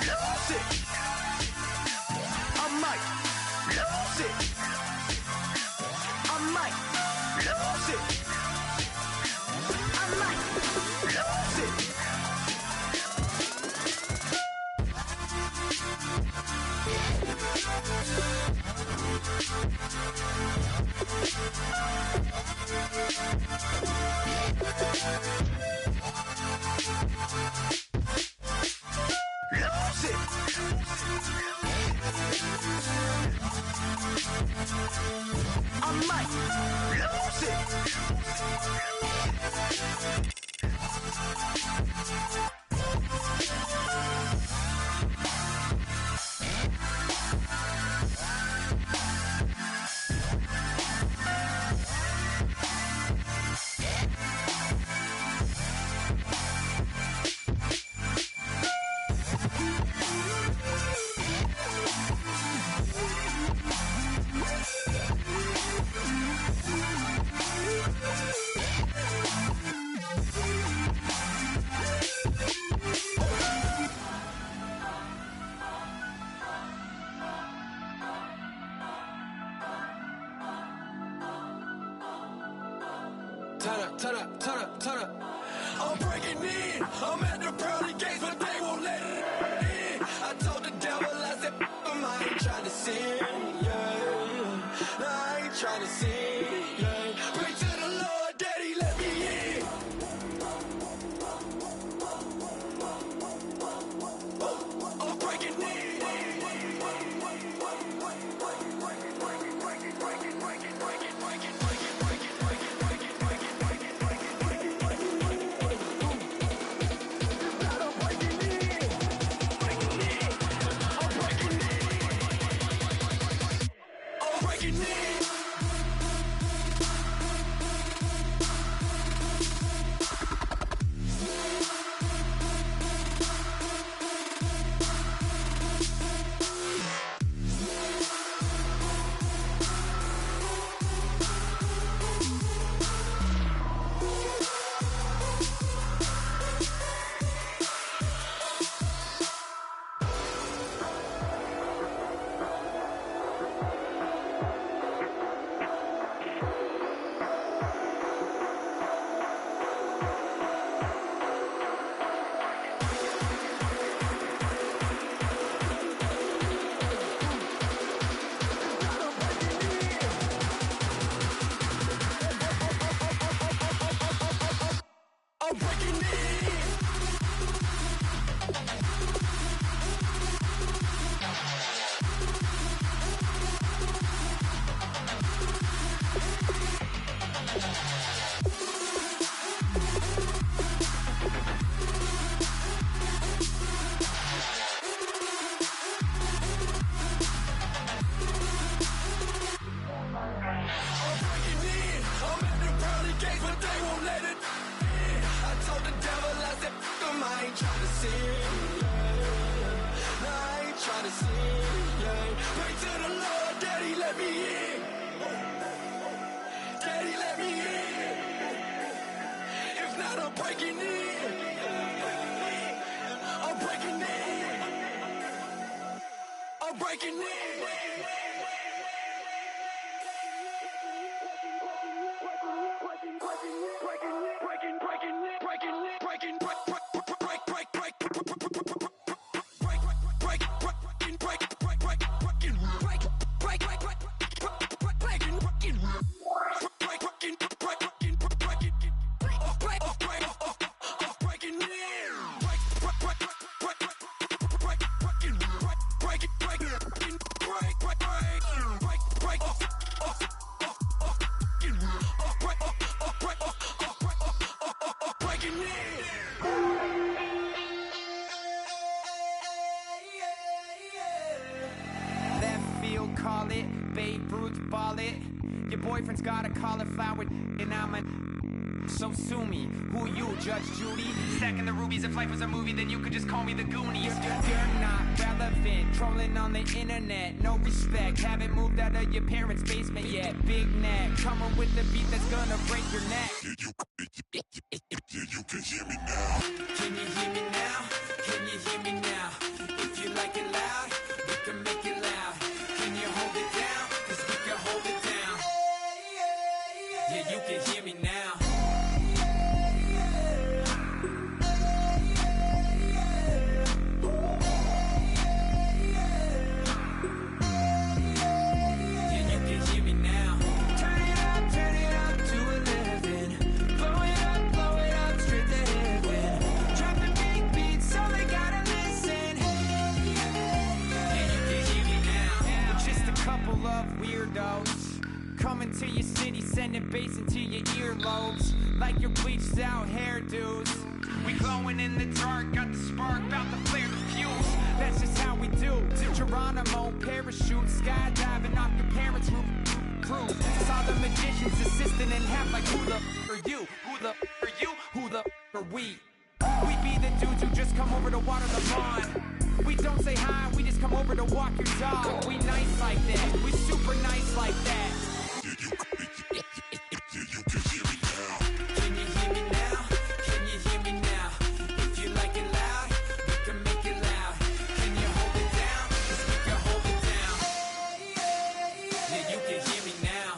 Lose it. I might lose it. I might lose it. in. I'm at the pearly gates, but they won't let it in. I told the devil, I said, I ain't trying to sin, yeah. No, I ain't trying to sin, yeah. Pray to the Lord, Daddy, let me in. I'm breaking in. Call it, Babe Ruth ball it. Your boyfriend's got a cauliflower, and I'm a. So sue me. Who you, Judge Judy? Stacking the rubies. If life was a movie, then you could just call me the Goonies. You're not relevant. Trolling on the internet. No respect. Haven't moved out of your parents' basement yet. Big neck. Coming with the beat that's gonna break your neck. You can hear me now. Can you hear me now? Can you hear me now? If you like it loud, we can make it loud. Can you hold it down? 'Cause we can hold it down. Yeah, you can hear me now. Yeah, you can hear me now. Turn it up to 11. Blow it up straight to heaven. Dropping big beats, so they gotta listen. Yeah, you can hear me now. We're just a couple of weirdos coming to your city, sending bass into your earlobes like your bleached out hairdos. We glowing in the dark, got the spark, about to flare the fuse. That's just how we do. Geronimo, parachute, skydiving off your parents' roof. Crew, saw the magician's assistant and half like, who the are you? Who the are you? Who the are we? We be the dudes who just come over to water the lawn. We don't say hi, we just come over to walk your dog. We nice like that, we super nice like that. You can hear me now. Can you hear me now? Can you hear me now? If you like it loud, we can make it loud. Can you hold it down? 'Cause we can hold it down. Yeah, you can hear me now.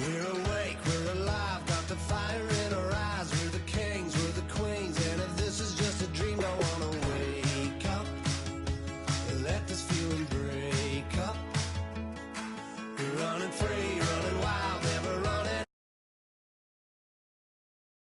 We're